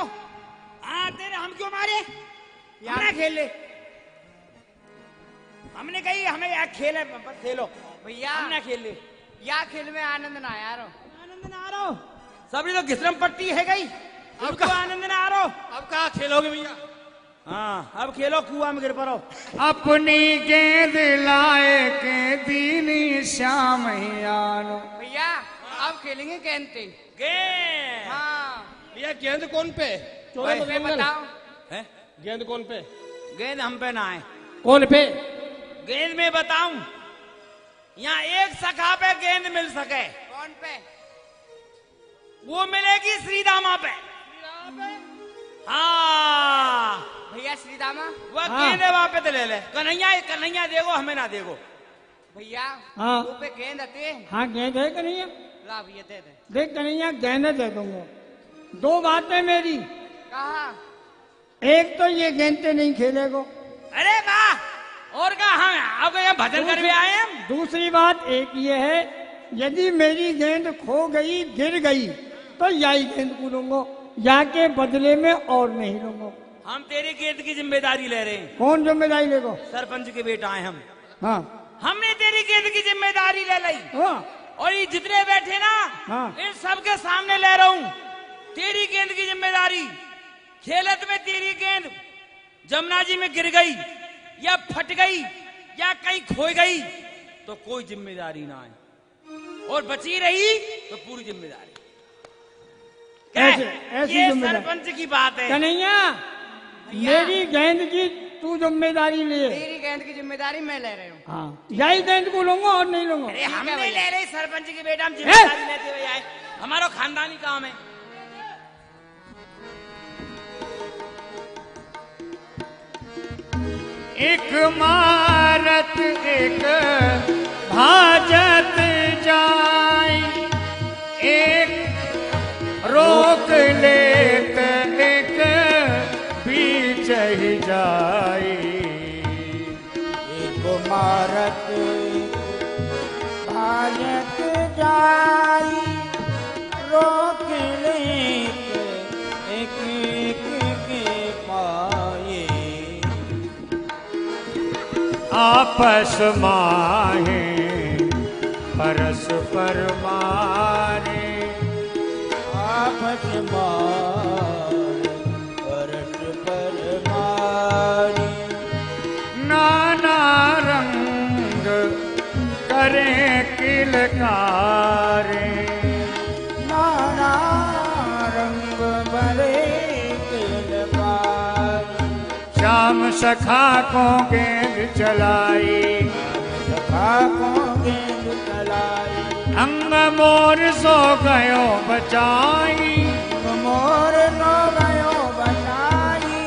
हाँ तेरे हम क्यों मारे? यार खेले हमने कही हमें यार खेले खेलो भैया, हम ना खेल ले। या खेल में आनंद ना आया रो। आनंद ना आ रहा सबरी तो घिसरम पट्टी है गई। अब का आनंद ना आ रहा। अब कहाँ खेलोगे भैया? हाँ अब खेलो कुआं में गिर पड़ो। अपनी गेंद लाए के दीनी श्याम आनो। भैया अब खेलेंगे गेंद पे। गेंद हाँ भैया गेंद कौन पे? भाई, बताओ है? गेंद कौन पे? गेंद हम पे ना है। कौन पे? गेंद में बताऊं यहाँ एक सखा पे गेंद मिल सके कौन पे? वो मिलेगी श्रीदामा पे। हाँ भैया श्रीदामा वह गेंद है वहां पे तो ले ले। कन्हैया कन्हैया देगो हमें ना देगो। भैया हाँ। वो पे गेंद आते। हाँ गेंद है कन्हैया। ला भैया दे दे। देख कन्हैया गेंद दे दूंगा। दो बातें मेरी, कहा? एक तो ये गेंदे नहीं खेलेगो। अरे वाह और का हम अब यहाँ भजन करने आए हम। दूसरी बात एक ये है, यदि मेरी गेंद खो गई गिर गई तो यही गेंद को लूंगा, या के बदले में और नहीं लूंगा। हम तेरी गेंद की जिम्मेदारी ले रहे हैं। कौन जिम्मेदारी लेगो? सरपंच के बेटा है हम। हाँ हमने तेरी गेंद की जिम्मेदारी ले ली हाँ और ये जितने बैठे ना हाँ। इन सबके सामने ले रहा हूँ तेरी गेंद की जिम्मेदारी। खेलत में तेरी गेंद जमुना जी में गिर गई या फट गई या कहीं खो गई तो कोई जिम्मेदारी ना है, और बची रही तो पूरी जिम्मेदारी। क्या है? ऐसी ये जिम्मेदारी। सरपंच की बात है। कन्हैया मेरी गेंद की तू जिम्मेदारी ले। तेरी गेंद की जिम्मेदारी मैं ले रही हूँ। हाँ यही गेंद को लूंगा और नहीं लूंगा। अरे हम नहीं ले रहे सरपंच की बेटा, हम जिम्मेदारी लेते हुए आए। हमारा खानदानी काम है। एक मारत एक भाजत जाई, एक रोक लेत एक बीच ही जाई। एक मारत भाजत जाई, रोक ले एक एक के पाए। आपस माहे परस्पर मारे, आपस मार परस्पर मारे। नाना रंग करे किलकारे, नाना रंग भरे किलकार। श्याम सखा को गेंद चलाई, सखा को गेंद चलाई। अंग मोर सो गयो बचाई, मोर नो गयो बचाई।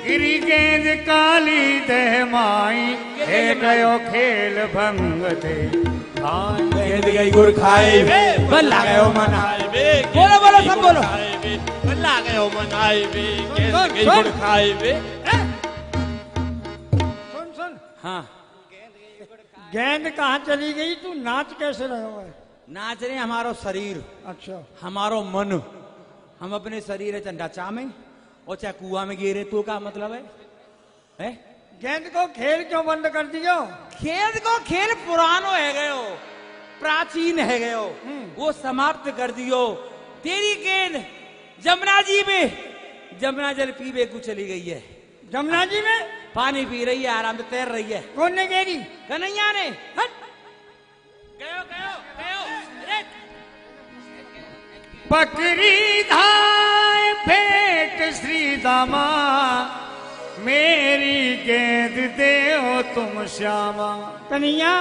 गिरी गेंद काली देह माई, हे गयो खेल भंग दे भाई। गेंद गई गुड़ खाए वे, बल्ला गयो मनाए वे। बोलो बोलो सब बोलो। बल्ला गयो मनाए वे, गेंद गई गुड़ खाए वे। सुन सुन, हाँ गेंद कहाँ चली गई? तू नाच कैसे रहे हो? नाच रहे हमारो शरीर, अच्छा हमारो मन। हम अपने शरीर है चंडाचा में और चाहे कुआ में गिरे तो क्या मतलब है? गेंद को खेल क्यों बंद कर दियो? खेल को खेल पुरानो है गयो, प्राचीन है गयो, वो समाप्त कर दियो। तेरी गेंद जमुना जी में जमुना जल पीवे को चली गई है। जमुना जी में पानी पी रही है, आराम से तैर रही है। कौन ने गेरी? कन्हैया ने। हट गयो गयो गयो। अरे पकड़ी धाय फेंट श्री दामा, मेरी गेंद दे हो तुम श्यामा। कन्हैया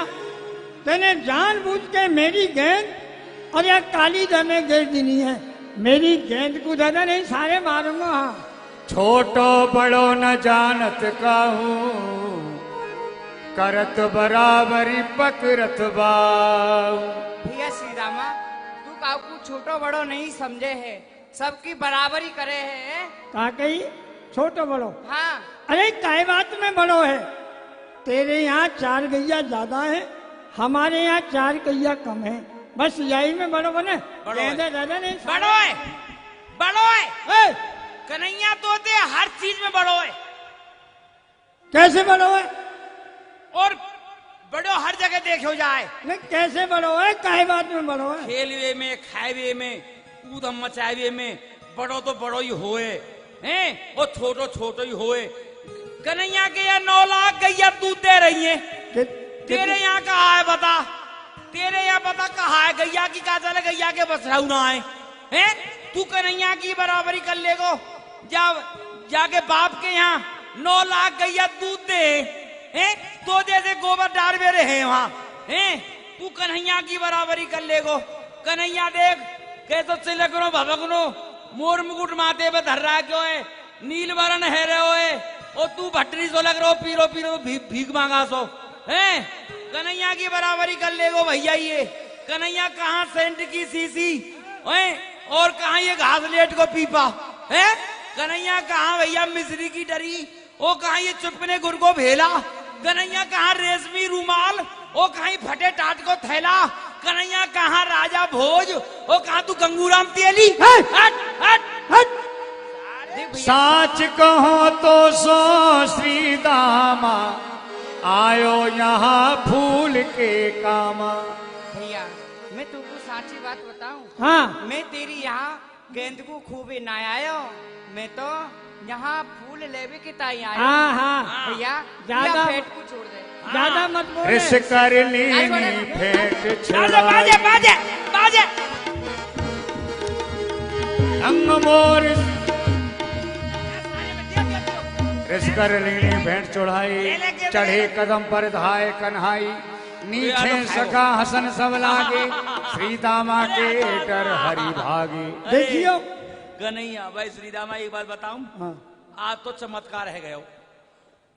तेने जानबूझ के मेरी गेंद और यह काली दमे गिर देनी है। मेरी गेंद को ज्यादा नहीं, सारे मारूंगा। हाँ छोटो बड़ो न जानत काहू, करत बराबरी पकड़त बाऊ। भैया श्रीरामा तू काकू छोटो बड़ो नहीं समझे है, सबकी बराबरी करे है। कहा कही छोटो बड़ो? हाँ अरे काय बात में बड़ो है? तेरे यहाँ 4 गैया ज्यादा है, हमारे यहाँ 4 गैया कम है। बस यही में बड़ो बने बड़ो है। दादा नहीं बड़ो है, बड़ो है। ए, कन्हैया तोते हर चीज में बड़ो है कैसे बड़ो है? और बड़ो हर जगह देखो जाए। नहीं कैसे बड़ो है? काहे बात में बड़ो है? खेलवे में, खाएवे में, कूदम मचावे में बड़ो तो बड़ो ही होए हैं, और छोटो छोटो ही होए। कन्हैया के यहाँ 9 लाख गैया दूध दे रही है। तेरे यहाँ कहा है बता, तेरे यहाँ पता कहा है गैया की का चले, गैया के बस रहू ना है हैं? तू कन्हैया की बराबरी कर लेगो, जब जाके बाप के यहाँ 9 लाख गैया दूध दे हैं, तो जैसे गोबर डाल में रहे वहां हैं, तू कन्हैया की बराबरी कर लेगो। कन्हैया देख कैसे चिलकनो भभकनो, मोर मुकुट माथे पे धर रहा क्यों है, नील वरण है रहे होए, और तू भट्टरी सो लग रहो, पीरो पीरो भीख मांगा सो हैं। कन्हैया की बराबरी कर लेगो भैया। ये कन्हैया कहाँ सेंट की सीसी हैं, और कहाँ ये घासलेट को पीपा है। कन्हैया कहाँ भैया मिश्री की डरी, वो कहाँ ये चुपने गुड़ को भेला। कन्हैया कहाँ रेशमी रूमाल, वो कहीं फटे टाट को थैला। कन्हैया कहाँ राजा भोज, वो कहाँ तू गंगूराम तेली। हट हट हट। साच कहो तो सो श्री दामा, आयो यहाँ फूल के कामा। भैया मैं तुमको साची बात बताऊं, हाँ मैं तेरी यहाँ गेंद को खूब ना आयो, मैं तो यहाँ फूल लेवे के ताई आयो। हाँ हाँ भैया ज्यादा फेट को छोड़ दे। ज्यादा मत बोले। रिस कर लीनी फेंक बाजे छुड़ाई, बाजे बाजे बाजे। अंग मोर रिस कर लीनी भेंट चढ़ाई, चढ़े कदम पर धाय कन्हाई, नीचे सका हसन सब लागे, श्री दामा के डर हरि भागे। देखियो कन्हैया भाई श्री दामा एक बात बताऊं, हाँ। आज तो चमत्कार है गयो,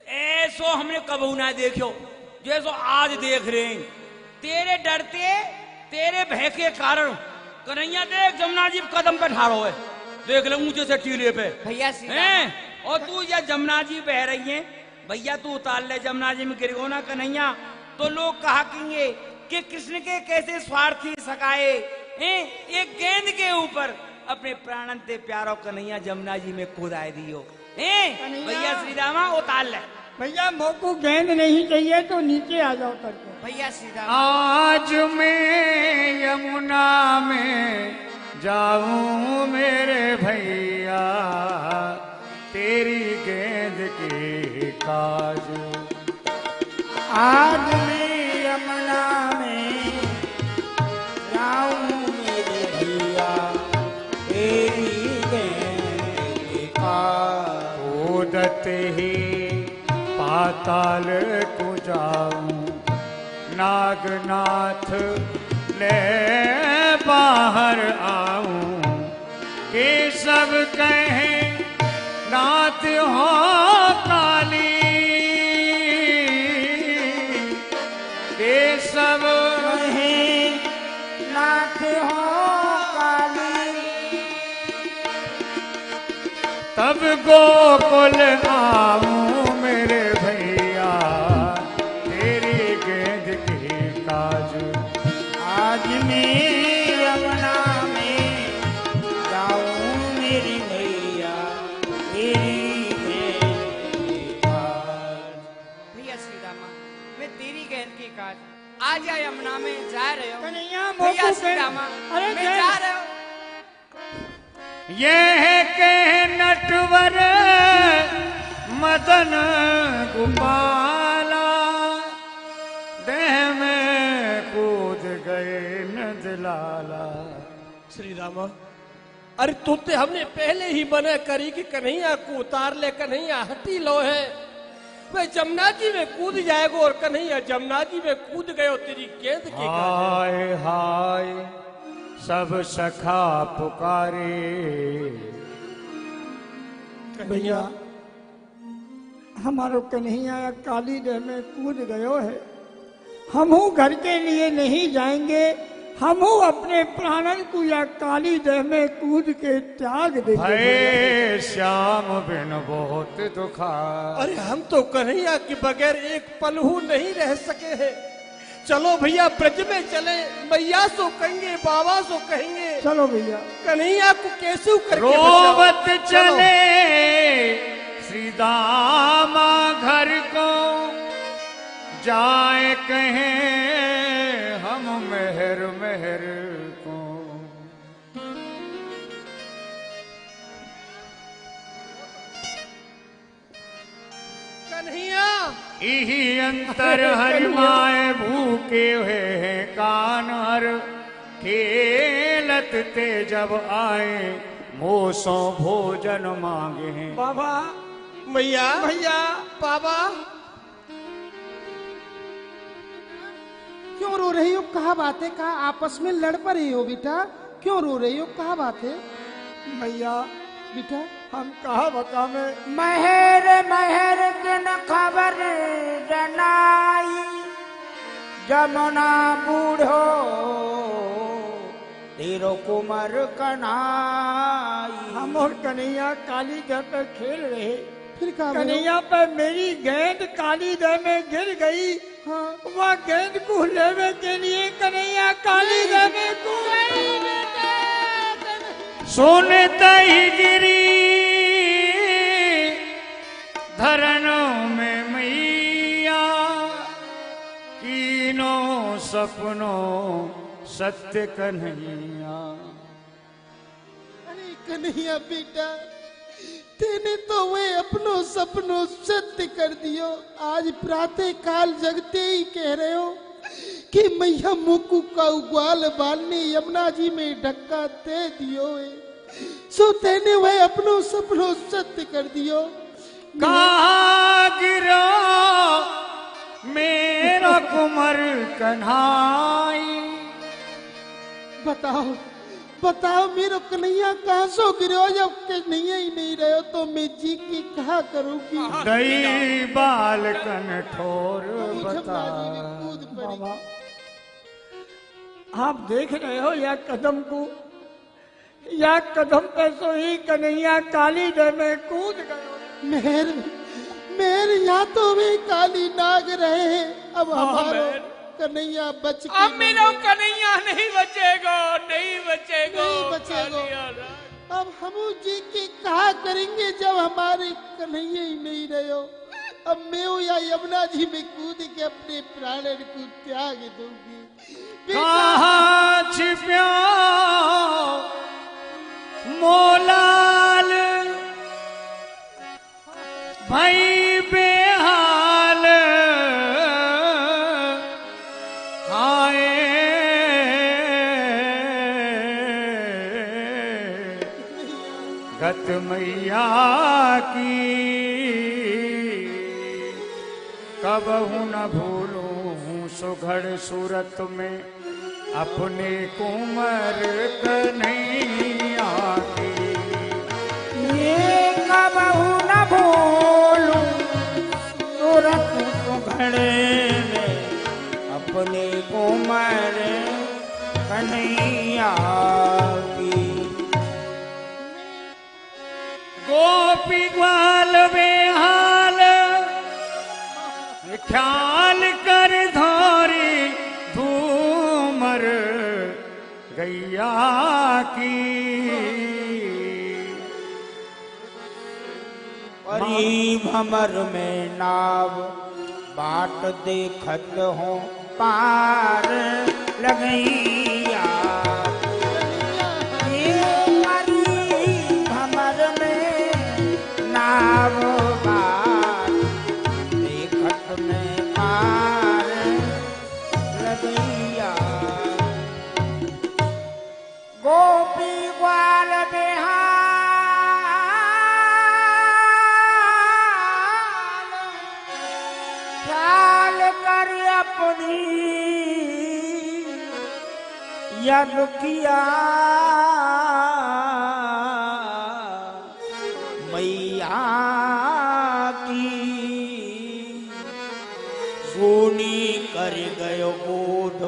ऐसो हमने कबू ना देखो जैसो आज देख रहे हैं। तेरे डरते, तेरे भय के कारण कन्हैया देख जमुना जी कदम पे ठाड़ो है, देख ले ऊंचे से टीले पे भैया सीधा हैं, और तू ये जमुना जी बह रही है भैया, तू उतार ले जमुना जी में गिर गो ना कन्हैया, तो लोग कहा कहेंगे कि कृष्ण के कैसे स्वार्थी सकाए हैं, एक गेंद के ऊपर अपने प्राणन ते प्यारो कन्हैया जमुना जी में कूदाए दियो हैं। भैया श्री रामा उतार ले। भैया मोको गेंद नहीं चाहिए तो नीचे आ जाओ करके। भैया सीधा आज मैं यमुना में जाऊं मेरे भैया, तेरी गेंद के काज। आज मैं यमुना में जाऊं मेरे भैया, तेरी गेंद के काज। कूदते ही पाताल को जाऊं, नागनाथ ले बाहर आऊं, के सब कहें नाथ हो काली, के सब कहें नाथ हो काली। तब गोकुल आऊं मेरे भैया, तेरी गेंद की काज। आज मैं यमुना में जाऊं मेरी भैया, तेरी गेंद के काज। भैया श्री रामा मैं तेरी गेंद की काज। आज या यमुना में जा रहे हो कन्हैया भैया मोको श्री गेंद- रामा, अरे मैं गेंद- जा रहे हो। ये कह नटवर मदन गोपाला, देह में कूद गए नंदलाला। श्री रामा, अरे तोते हमने पहले ही मना करी कि कन्हैया को उतार ले, कन्हैया हटी लो है। वह जमुना जी में कूद जाएगो, और कन्हैया जमुना जी में कूद गए, तेरी गेंद की हाय हाय सब सखा पुकारे, भैया हमारो कन्हैया काली देह में कूद गयो है। हमहू घर के लिए नहीं जाएंगे, हमहू अपने प्राणन को या काली देह में कूद के त्याग देंगे। भय श्याम बिन बहुत दुखा। अरे हम तो कन्हैया के बगैर एक पल हूँ नहीं रह सके हैं। चलो भैया ब्रज में चले, मैया सो कहेंगे, बाबा सो कहेंगे। चलो भैया। कन्हैया को कैसे करके रोवत बचाओ। चले श्री दामा घर को, जाए कहें हम मेहर मेहर को। कन्हैया इही अंतर हरिमाए भूखे हुए हैं कानर, खेलत ते जब आए मोसों भोजन मांगे हैं। बाबा मैया भैया बाबा क्यों रो रही हो? कहा बात है? कहा आपस में लड़ पड़ी हो बेटा? क्यों रो रही हो? कहा बात है भैया? बेटा हम कहा बता में महर महर दिन खबर जनाई, जमुना बूढ़ो तेरो कुमर कन्हाई। हम और कन्हैया काली दह पे खेल रहे, फिर कहा कन्हैया पे मेरी गेंद काली दह में गिर गई। हाँ वह गेंद को लेने के लिए कन्हैया काली दह में कूद गई। सुनते ही गिरी धरनों में मैया, कीनों सपनों सत्य कन्हैया। अरे कन्हैया बेटा, तेने तो वे अपनों सपनों सत्य कर दियो। आज प्रातः काल जगते ही कह रहे हो कि मैया मुकु का उग्वाल बालने यमुना जी में धक्का दे दियो है। सो तेने वे अपनों सपनों सत्य कर दियो। कहाँ गिरो मेरा कुमर कन्हाई। बताओ बताओ मेरे कन्हैया कहाँ सो गिरो? जब कन्हैया ही नहीं रहे हो तो मैं जी की कहा करूंगी? दई बाल कनठोर बता। कूद पड़ी। बाबा आप देख रहे हो या कदम को, या कदम पे सो ही कन्हैया काली दह में कूद गयो। मेहर मेहर या तो वे काली नाग रहे हैं। अब हमारा कन्हैया बच के अब मेरा कन्हैया नहीं बचेगा, नहीं बचेगा, नहीं बचेगा। कन्हैया। अब हम जी की कहा करेंगे जब हमारे कन्हैया ही नहीं रहे हो? अब मैं या यमुना जी में कूद के अपने प्राणन को त्याग दूंगी। कहाँ छिप्यो मोलाल भाई बेहाल, आए गत मैया की कबहू न भूलूं सुघड़ सूरत में अपने कुंवर कन्हैया की। ये कबहू न भूलूं सूरत सुघड़े में अपने कुमर कन्हैया की। गोपी ग्वाल बेहाल ख्याल कर धोरी धूमर गैया की। परी भमर में नाव बाट देखत हो पार लगैया। ये परी भमर में नाव बाट देखत में पार लगैया। गोपी ग्वाल बेहाल ख्याल कर अपनी यद किया मैया की। सोनी कर गयो बोध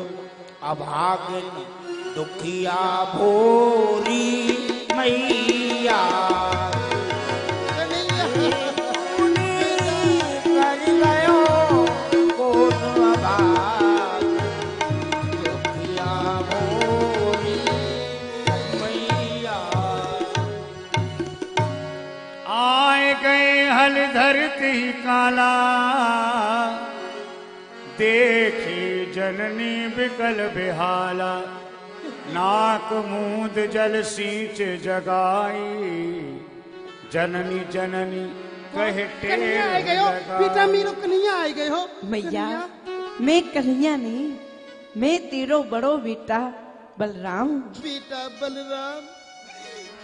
अभागिन दुखिया भोरी मैया। सोनी कर गयो बोध अभागिन हल धरती काला, देखी जननी बिकल बेहाला, नाक मूंद जल सींच जगाई, जननी जननी कहे कन्हैया आ गए हो बेटा, मेरो कन्हैया आ गए हो। मैया मैं कन्हैया नहीं, मैं तेरो बड़ो बेटा बलराम। बेटा बलराम,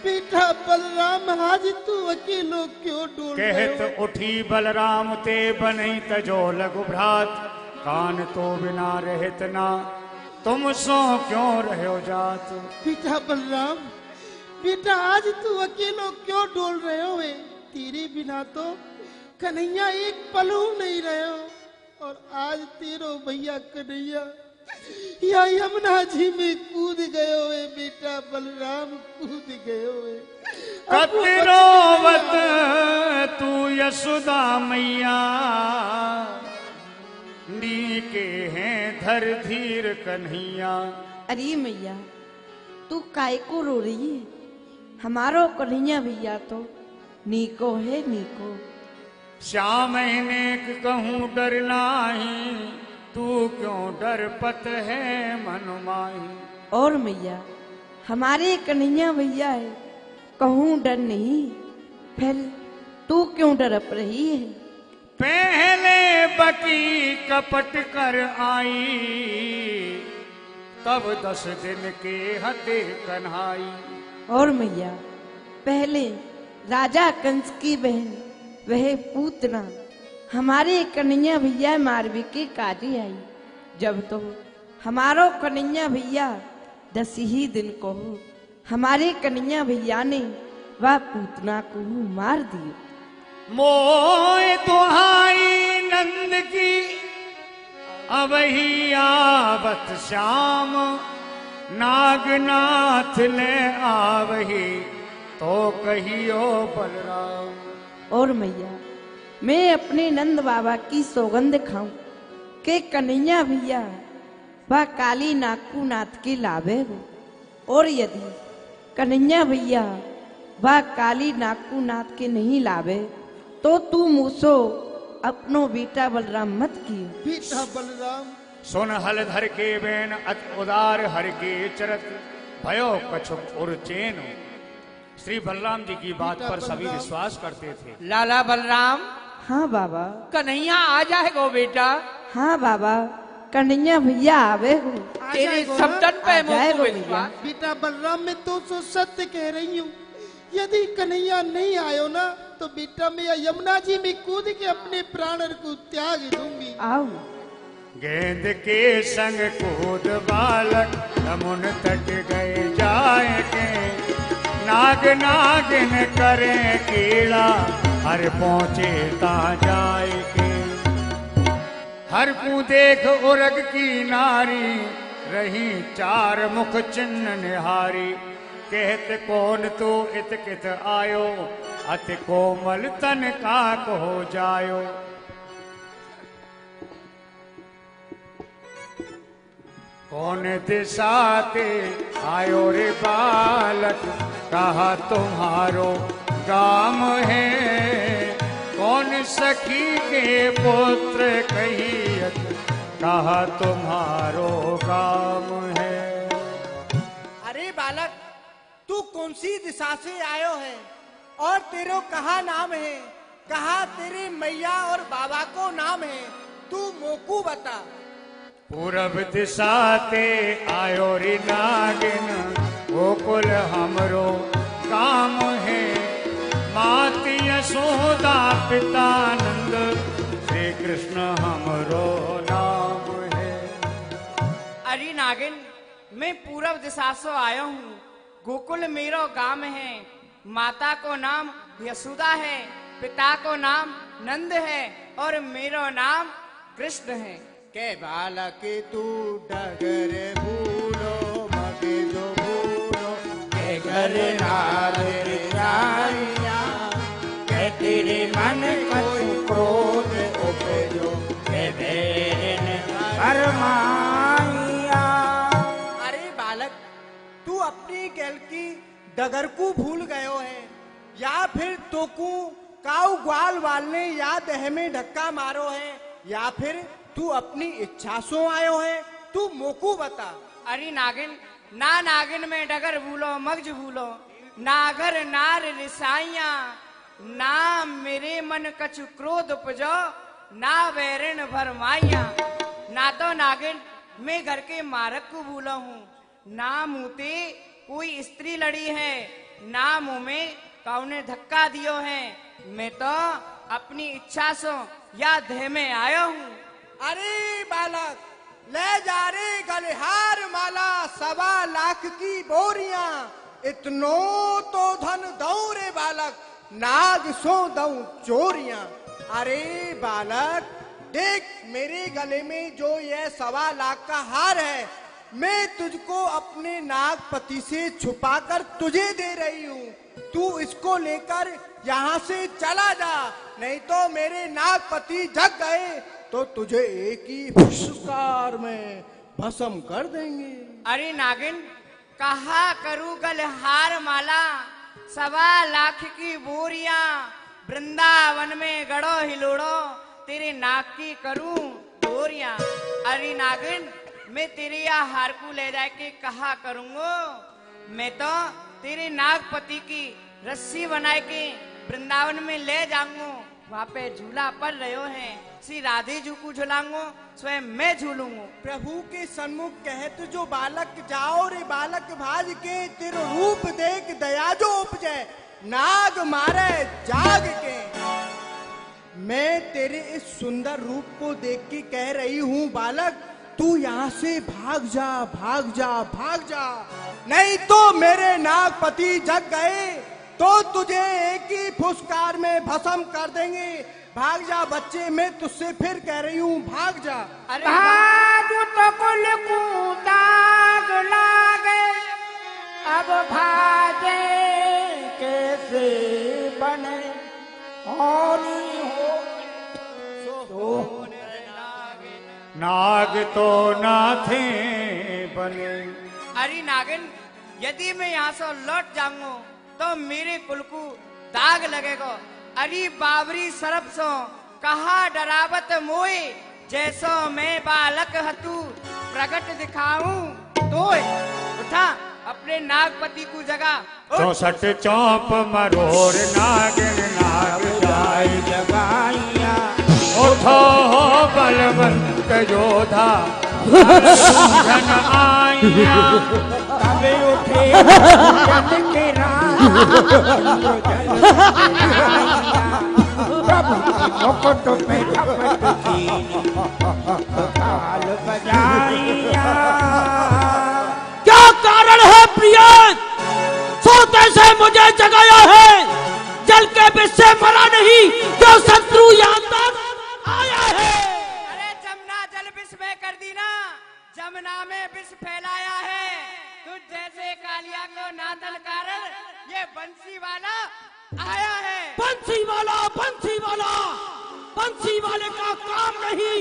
बेटा बलराम, आज तू अकेलो क्यों डोल रहे हो? कहत उठी बलराम ते बनई तजो लघु भ्रात, कान तो बिना रहत ना, तुम सो क्यों रहो जात। बेटा बलराम, बेटा आज तू अकेलो क्यों डोल रहे हो? तेरे बिना तो कन्हैया एक पल नहीं रहे हो, और आज तेरो भैया कन्हैया या यमुना जी में कूद गए हुए। बेटा बलराम कूद गए हुए। कतरोवत तू यशोदा मैया, नीके हैं धर धीर कन्हैया। अरे मैया तू काय को रो रही है? हमारो कन्हैया भैया तो नीको है नीको। श्याम नेक कहूँ डर नाही, तू क्यों डर पत है मन माही। और मैया हमारे कन्हैया भैया है, कहूँ डर नहीं, फिर तू क्यों डरप रही है? पहले बकी कपट कर आई, तब 10 दिन के हते कन्हाई। और मैया पहले राजा कंस की बहन वह पूतना हमारे कन्हैया भैया मारवी के काजी आई, जब तो हमारो कन्हैया भैया 10 ही दिन को हो, हमारे कन्हैया भैया ने वह पूतना को मार दिया। मोय दुहाई नंद की अब ही आवत श्याम, नागनाथ ले आवही तो कहियो बलराम। और मैया मैं अपने नंद बाबा की सौगंध खाऊं के कन्हैया भैया वह काली नाकू नाथ के लाभे हो, और यदि कन्हैया भैया वह काली नाकू नाथ के नहीं लाभे तो तू मूसो अपनो बेटा बलराम मत कियो। बेटा बलराम सुन हल धर के बेन अति उदार हर के चरत, भयो कछुक और चैन। श्री बलराम जी की बात पर सभी विश्वास करते थे। लाला बलराम। हाँ बाबा। कन्हैया आ जाएगो बेटा। हाँ बाबा कन्हैया भैया आवे हो, तेरे शब्दन पे मोको विश्वास। बेटा बलराम मैं तो सत्य कह रही हूँ, यदि कन्हैया नहीं आयो ना तो बेटा मैं यमुना जी में कूद के अपने प्राण को त्याग दूंगी। आओ। गेंद के संग कूद बालक यमुन तट गए जाएंगे, नाग नागिन करे कीड़ा हर पहुँचे ता जाएंगे। हर को देख उरग की नारी, रही 4 मुख चिन्ह निहारी। कहत कौन तू इत कित आयो, अति कोमल तन का हो जायो। कौन दिशा ते आयो रे बालक, कहा तुम्हारो गाम है। कौन सखी के पुत्र कहियत, कहा तुम्हारो गाम है। अरे बालक तू कौन सी दिशा से आयो है और तेरो कहा नाम है? कहा तेरे मैया और बाबा को नाम है? तू मोकू बता। पूरब दिशा ते आयो रे नागिन, गोकुल हमरो काम है। मात यशोदा पिता नंद, श्री कृष्ण हमरो नाम है। अरे नागिन मैं पूरब दिशा से आया हूँ, गोकुल मेरो गांव है। माता को नाम यशोदा है, पिता को नाम नंद है, और मेरो नाम कृष्ण है। के बालक तू डगर भूलो मगे जो भूलो, के घर नार राया, के तेरे मन को क्रोध उपजो, के बेन फरमाया। अरे बालक तू अपनी गल की डगर को भूल गयो है, या फिर तो को काऊ ग्वाल वाल ने या देह में धक्का मारो है या फिर तू अपनी इच्छा सो आयो है, तू मोकू बता। अरे नागिन ना नागिन में डगर भूलो मगज भूलो, नागर नार रिसाइया, ना मेरे मन कछु क्रोध उपजो, ना वैरण भरमाइया। ना तो नागिन मैं घर के मारक को भूला हूँ, ना मुँहते कोई स्त्री लड़ी है, ना मुँह में कौने धक्का दियो है। मैं तो अपनी इच्छा से या देह में आया हूँ। अरे बालक ले जा रे गलिहार माला 1.25 लाख की बोरियां, इतनो तो धन दऊ रे बालक, नाग सो दऊ चोरियां। अरे बालक देख मेरे गले में जो ये 1.25 लाख का हार है, मैं तुझको अपने नागपति से छुपाकर तुझे दे रही हूँ। तू इसको लेकर यहाँ से चला जा, नहीं तो मेरे नागपति जग गए तो तुझे एक ही फुसकार में भस्म कर देंगे। अरे नागिन कहा करूँ गलहार माला 1.25 लाख की बोरियां, वृंदावन में गड़ो हिलोड़ो तेरे नाक की करूं बोरियां। अरे नागिन मैं तेरे या हार को ले जाके कहा करूंगो, मैं तो तेरे नागपति की रस्सी बनाए के वृंदावन में ले जाऊंगो, वहाँ पे झूला पर रहे हैं, श्री राधे जी को झूलाऊंगो, स्वयं मैं झूलूंगो। प्रभु के सन्मुख कहत जो बालक जाओ रे बालक भाज के, तेरो रूप देख दया जो उपजे, नाग मारे जाग के। मैं तेरे इस सुंदर रूप को देख के कह रही हूँ बालक, तू यहाँ से भाग जा भाग जा भाग जा, नहीं तो मेरे नागपति जग गए तो तुझे एक ही फुसकार में भस्म कर देंगे। भाग जा बच्चे, मैं तुझसे फिर कह रही हूँ भाग जा। अरे भागू तो कुल को दाग लागे, अब भागे कैसे बने, होनी हो तो नाग तो ना थे बने। अरे नागिन यदि मैं यहाँ से लौट जाऊंगा तो मेरे कुल को दाग लगेगा। अरे बाबरी सरब सो कहा डरावत मोए, जैसो मैं बालक हतू प्रकट दिखाऊं तो उठा अपने नागपति को जगा। 64 चौप मरोर नागिन नाग जाय जगाइया, उठो हो बलवंत योधा धन आइया। तबे उठे जन के राम प्रभु मुकुट पे झपट की ताल बजाइया। क्या कारण है प्रिय, सोते से मुझे जगाया है, जल के विष से मरा नहीं जो शत्रु यहाँ तक आया है। अरे जमुना जल विष में कर दी ना, जमुना में विष फैलाया है, तुझ जैसे कालिया को नादल कारण ये बंसी वाला आया है। बंसी वाला बंसी वाला, बंसी वाले का काम नहीं,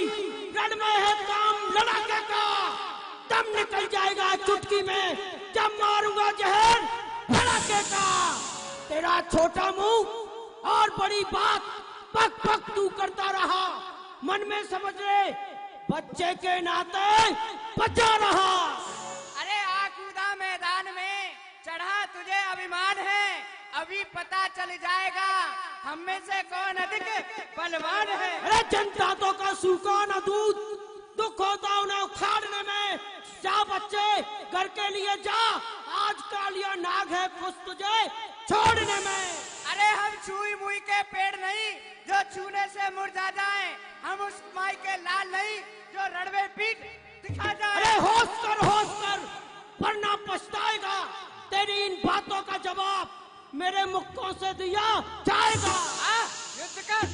रण में है काम लड़ाके का। दम निकल जाएगा चुटकी में जब मारूंगा जहर लड़ाके का। तेरा छोटा मुंह और बड़ी बात पक पक तू करता रहा, मन में समझ ले बच्चे के नाते बचा रहा। अरे आ कूदा मैदान में, चढ़ा तुझे अभिमान है, अभी पता चल जाएगा हम में से कौन अधिक बलवान है। अरे जनता का सूखा न दूध, दुख होता उन्हें उखाड़ने में। जा बच्चे घर के लिए जा, आज कालिया नाग है खुश तुझे छोड़ने में। अरे हम छुई मुई के पेड़ नहीं जो छूने से मुरझा जाए, हम उस माई के लाल नहीं जो रणवे पीठ दिखा जाए। अरे होश कर वरना पछताएगा। तेरी इन बातों का जवाब मेरे मुक्कों से दिया जाएगा। युद्ध कर।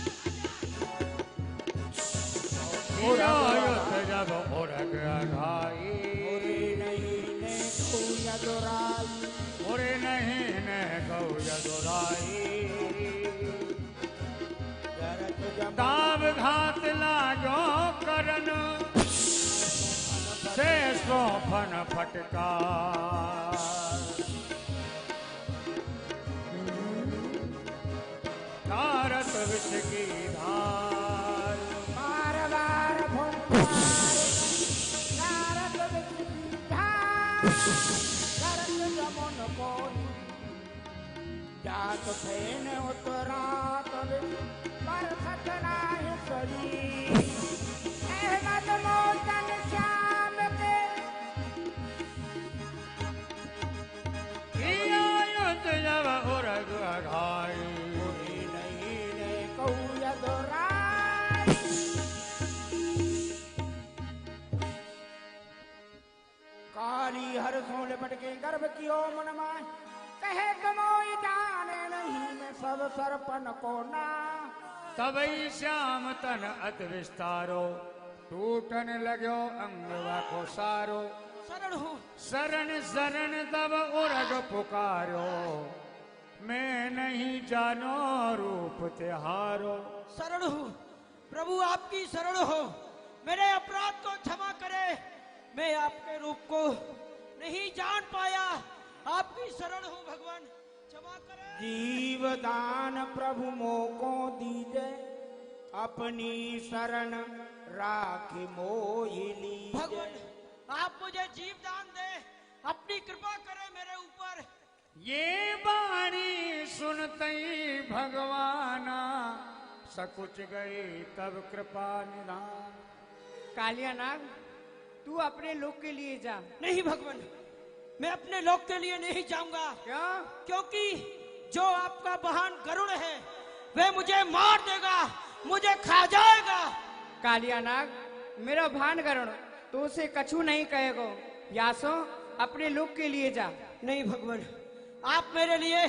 जब ओरग अघाई, ओरे नहीं ने गौया दोराई। दाव घात लागो करन से सोफन फटका। नारद की धार। बार बार जात फेन उतरात पर खतनाय सरी अहमद मोतन श्याम के जब उरग अघाई नहीं रे कौया दोराई। काली हर सो लिपट के गर्भ की ओ मन माय कहे कमोई जाने नहीं मैं सब सरपन को ना। तबई श्याम तन अत विस्तारो टूटन लगो अंगवा को सारो। शरण हो शरण शरण तब उरग पुकारो मैं नहीं जानो रूप त्योहारो। शरण हो प्रभु आपकी शरण हो, मेरे अपराध को क्षमा करे, मैं आपके रूप को नहीं जान पाया, आपकी शरण हो भगवान क्षमा करे। जीवदान प्रभु मोको दीजे अपनी शरण राखी मोहिली। भगवान आप मुझे जीव दान दे, अपनी कृपा करे मेरे ऊपर। ये बाणी सुनते भगवाना सकुच गई तब कृपा निधान। कालिया नाग तू अपने लोक के लिए जा। नहीं भगवान मैं अपने लोक के लिए नहीं जाऊंगा। क्यों? क्योंकि जो आपका वाहन गरुड़ है वह मुझे मार देगा, मुझे खा जाएगा। कालिया नाग मेरा भान गरुड़ तो उसे कछु नहीं कहेगो। यासो अपने लोक के लिए जा। नहीं भगवान आप मेरे लिए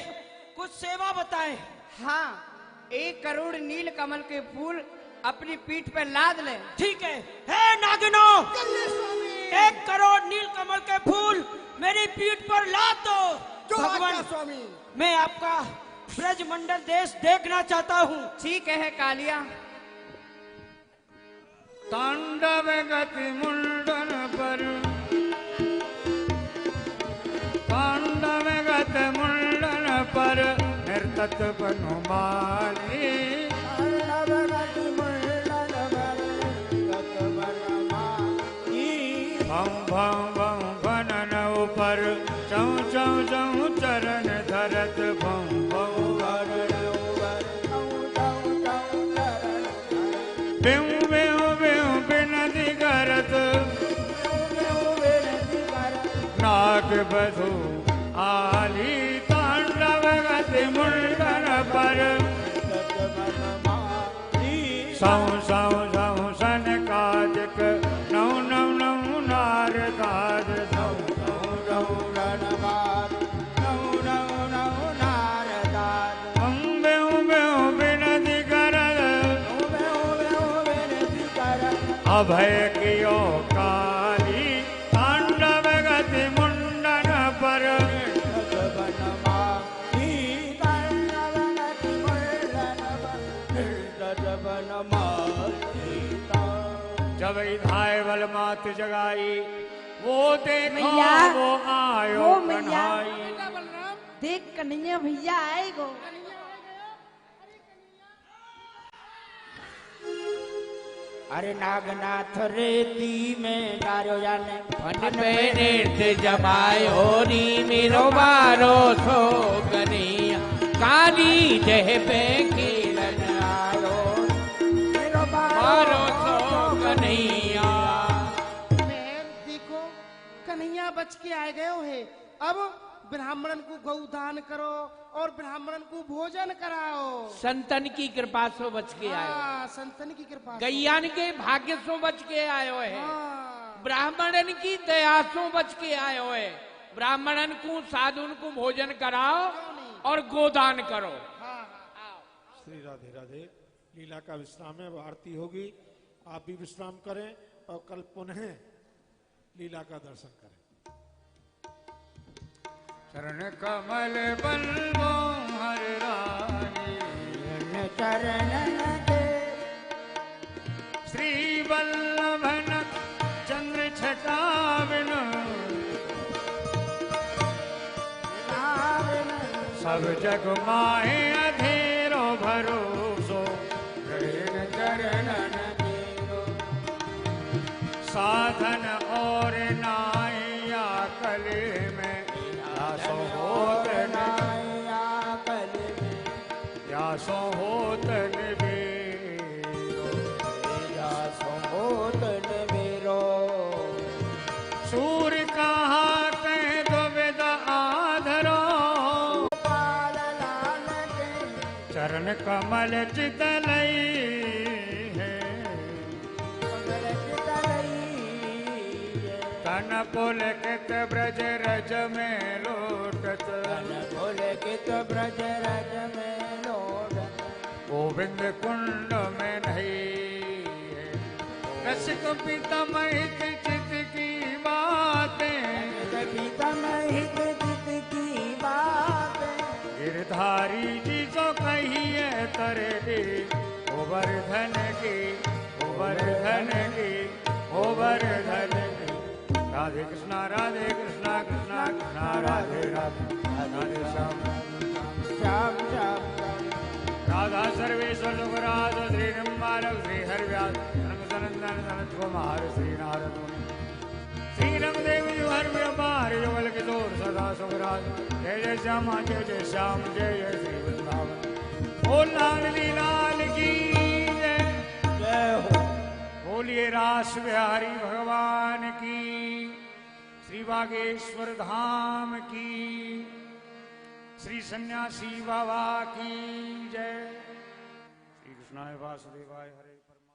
कुछ सेवा बताएं। हाँ 1 करोड़ नील कमल के फूल अपनी पीठ पर लाद ले। ठीक है। हे नागिनो 1 करोड़ नील कमल के फूल मेरी पीठ पर लाद दो। भगवान स्वामी मैं आपका ब्रजमंडल देश देखना चाहता हूँ। ठीक है कालिया। तांडव गति मुंडन पर तांडव गति मुंडन पर नर्तत बनुमाली। भम भम भम बनन ऊपर चौ चौ चौ चरण धरत भम भम बेऊ बेऊ बेऊ बिनती करत नाग बधु आली। तांडव गति मुंडन पर सौ सौ सौ सन काजक नौ नौ नौ नार काज सौ सौ सौ रणबाद नौ नौ नौ नार काज। अम्बे उम्बे बिनती करत अभय कियो काली। तांडव गति मुंडन पर जब धाय बल मात जगाई वो देखो मैया, वो आयो वो मैया। कन्हाई। देख कन्हैया भैया आएगो। अरे नागनाथ रेती में डारो जाने फन पे नृत्य जमायो नी मेरो बारो सो कन्हैया काली जह पे किरण आयो मेरो बारो सो कन्हैया। मैं देखो कन्हैया बच के आ गए हो। अब ब्राह्मणन को गौदान करो और ब्राह्मणन को भोजन कराओ। संतन की कृपा सो बच के आयो, हाँ, संतन की कृपा से। गैयान के भाग्य सो बच के आयो है, हाँ, ब्राह्मणन की दया सो बच के आयो है। ब्राह्मणन को साधुन को भोजन कराओ और गोदान करो। श्री राधे राधे। लीला का विश्राम है, अब आरती होगी, आप भी विश्राम करें और कल पुनः लीला का दर्शन करें। चरण कमल बलवो हर रानी चरण के श्री वल्लभन चंद्र छटाविन सब जग माहे अधेरो भरोसो साधन और नाया कले में या सो होत नाया कले में या सो होत या सो होत निबेरो सूर्य कहाँ कह दो वेद आधरो चरण कमल चितलई तन पुलकित ब्रज रज में लोटत पुलकित ब्रज रज में लोटत गोविंद कुंड में नहीं रसिक पीतम हित चित की बातें पीतम हित चित की बातें गिरधारी जी जो कहिए तरे दी गोवर्धन की गोवर्धन की गोवर्धन की राधे कृष्णा कृष्णा कृष्णा राधे राधे राधे श्याम श्याम श्याम राधा सर्वेश्वर सुखराज श्री रंबालक श्री हरिव्यास रंग सनंदन सनत कुमार श्री नारद श्री रंगदेव हर व्यापार युगल किशोर सदा सुखराज जय जय श्यामा जय जय श्याम जय जय श्री वृंदावन बोल लाल लाल की जय जय हो बोलिए रास बिहारी भगवान की श्री बागेश्वर धाम की श्री सन्यासी बाबा की जय श्री कृष्णाय वासुदेवाय हरे परम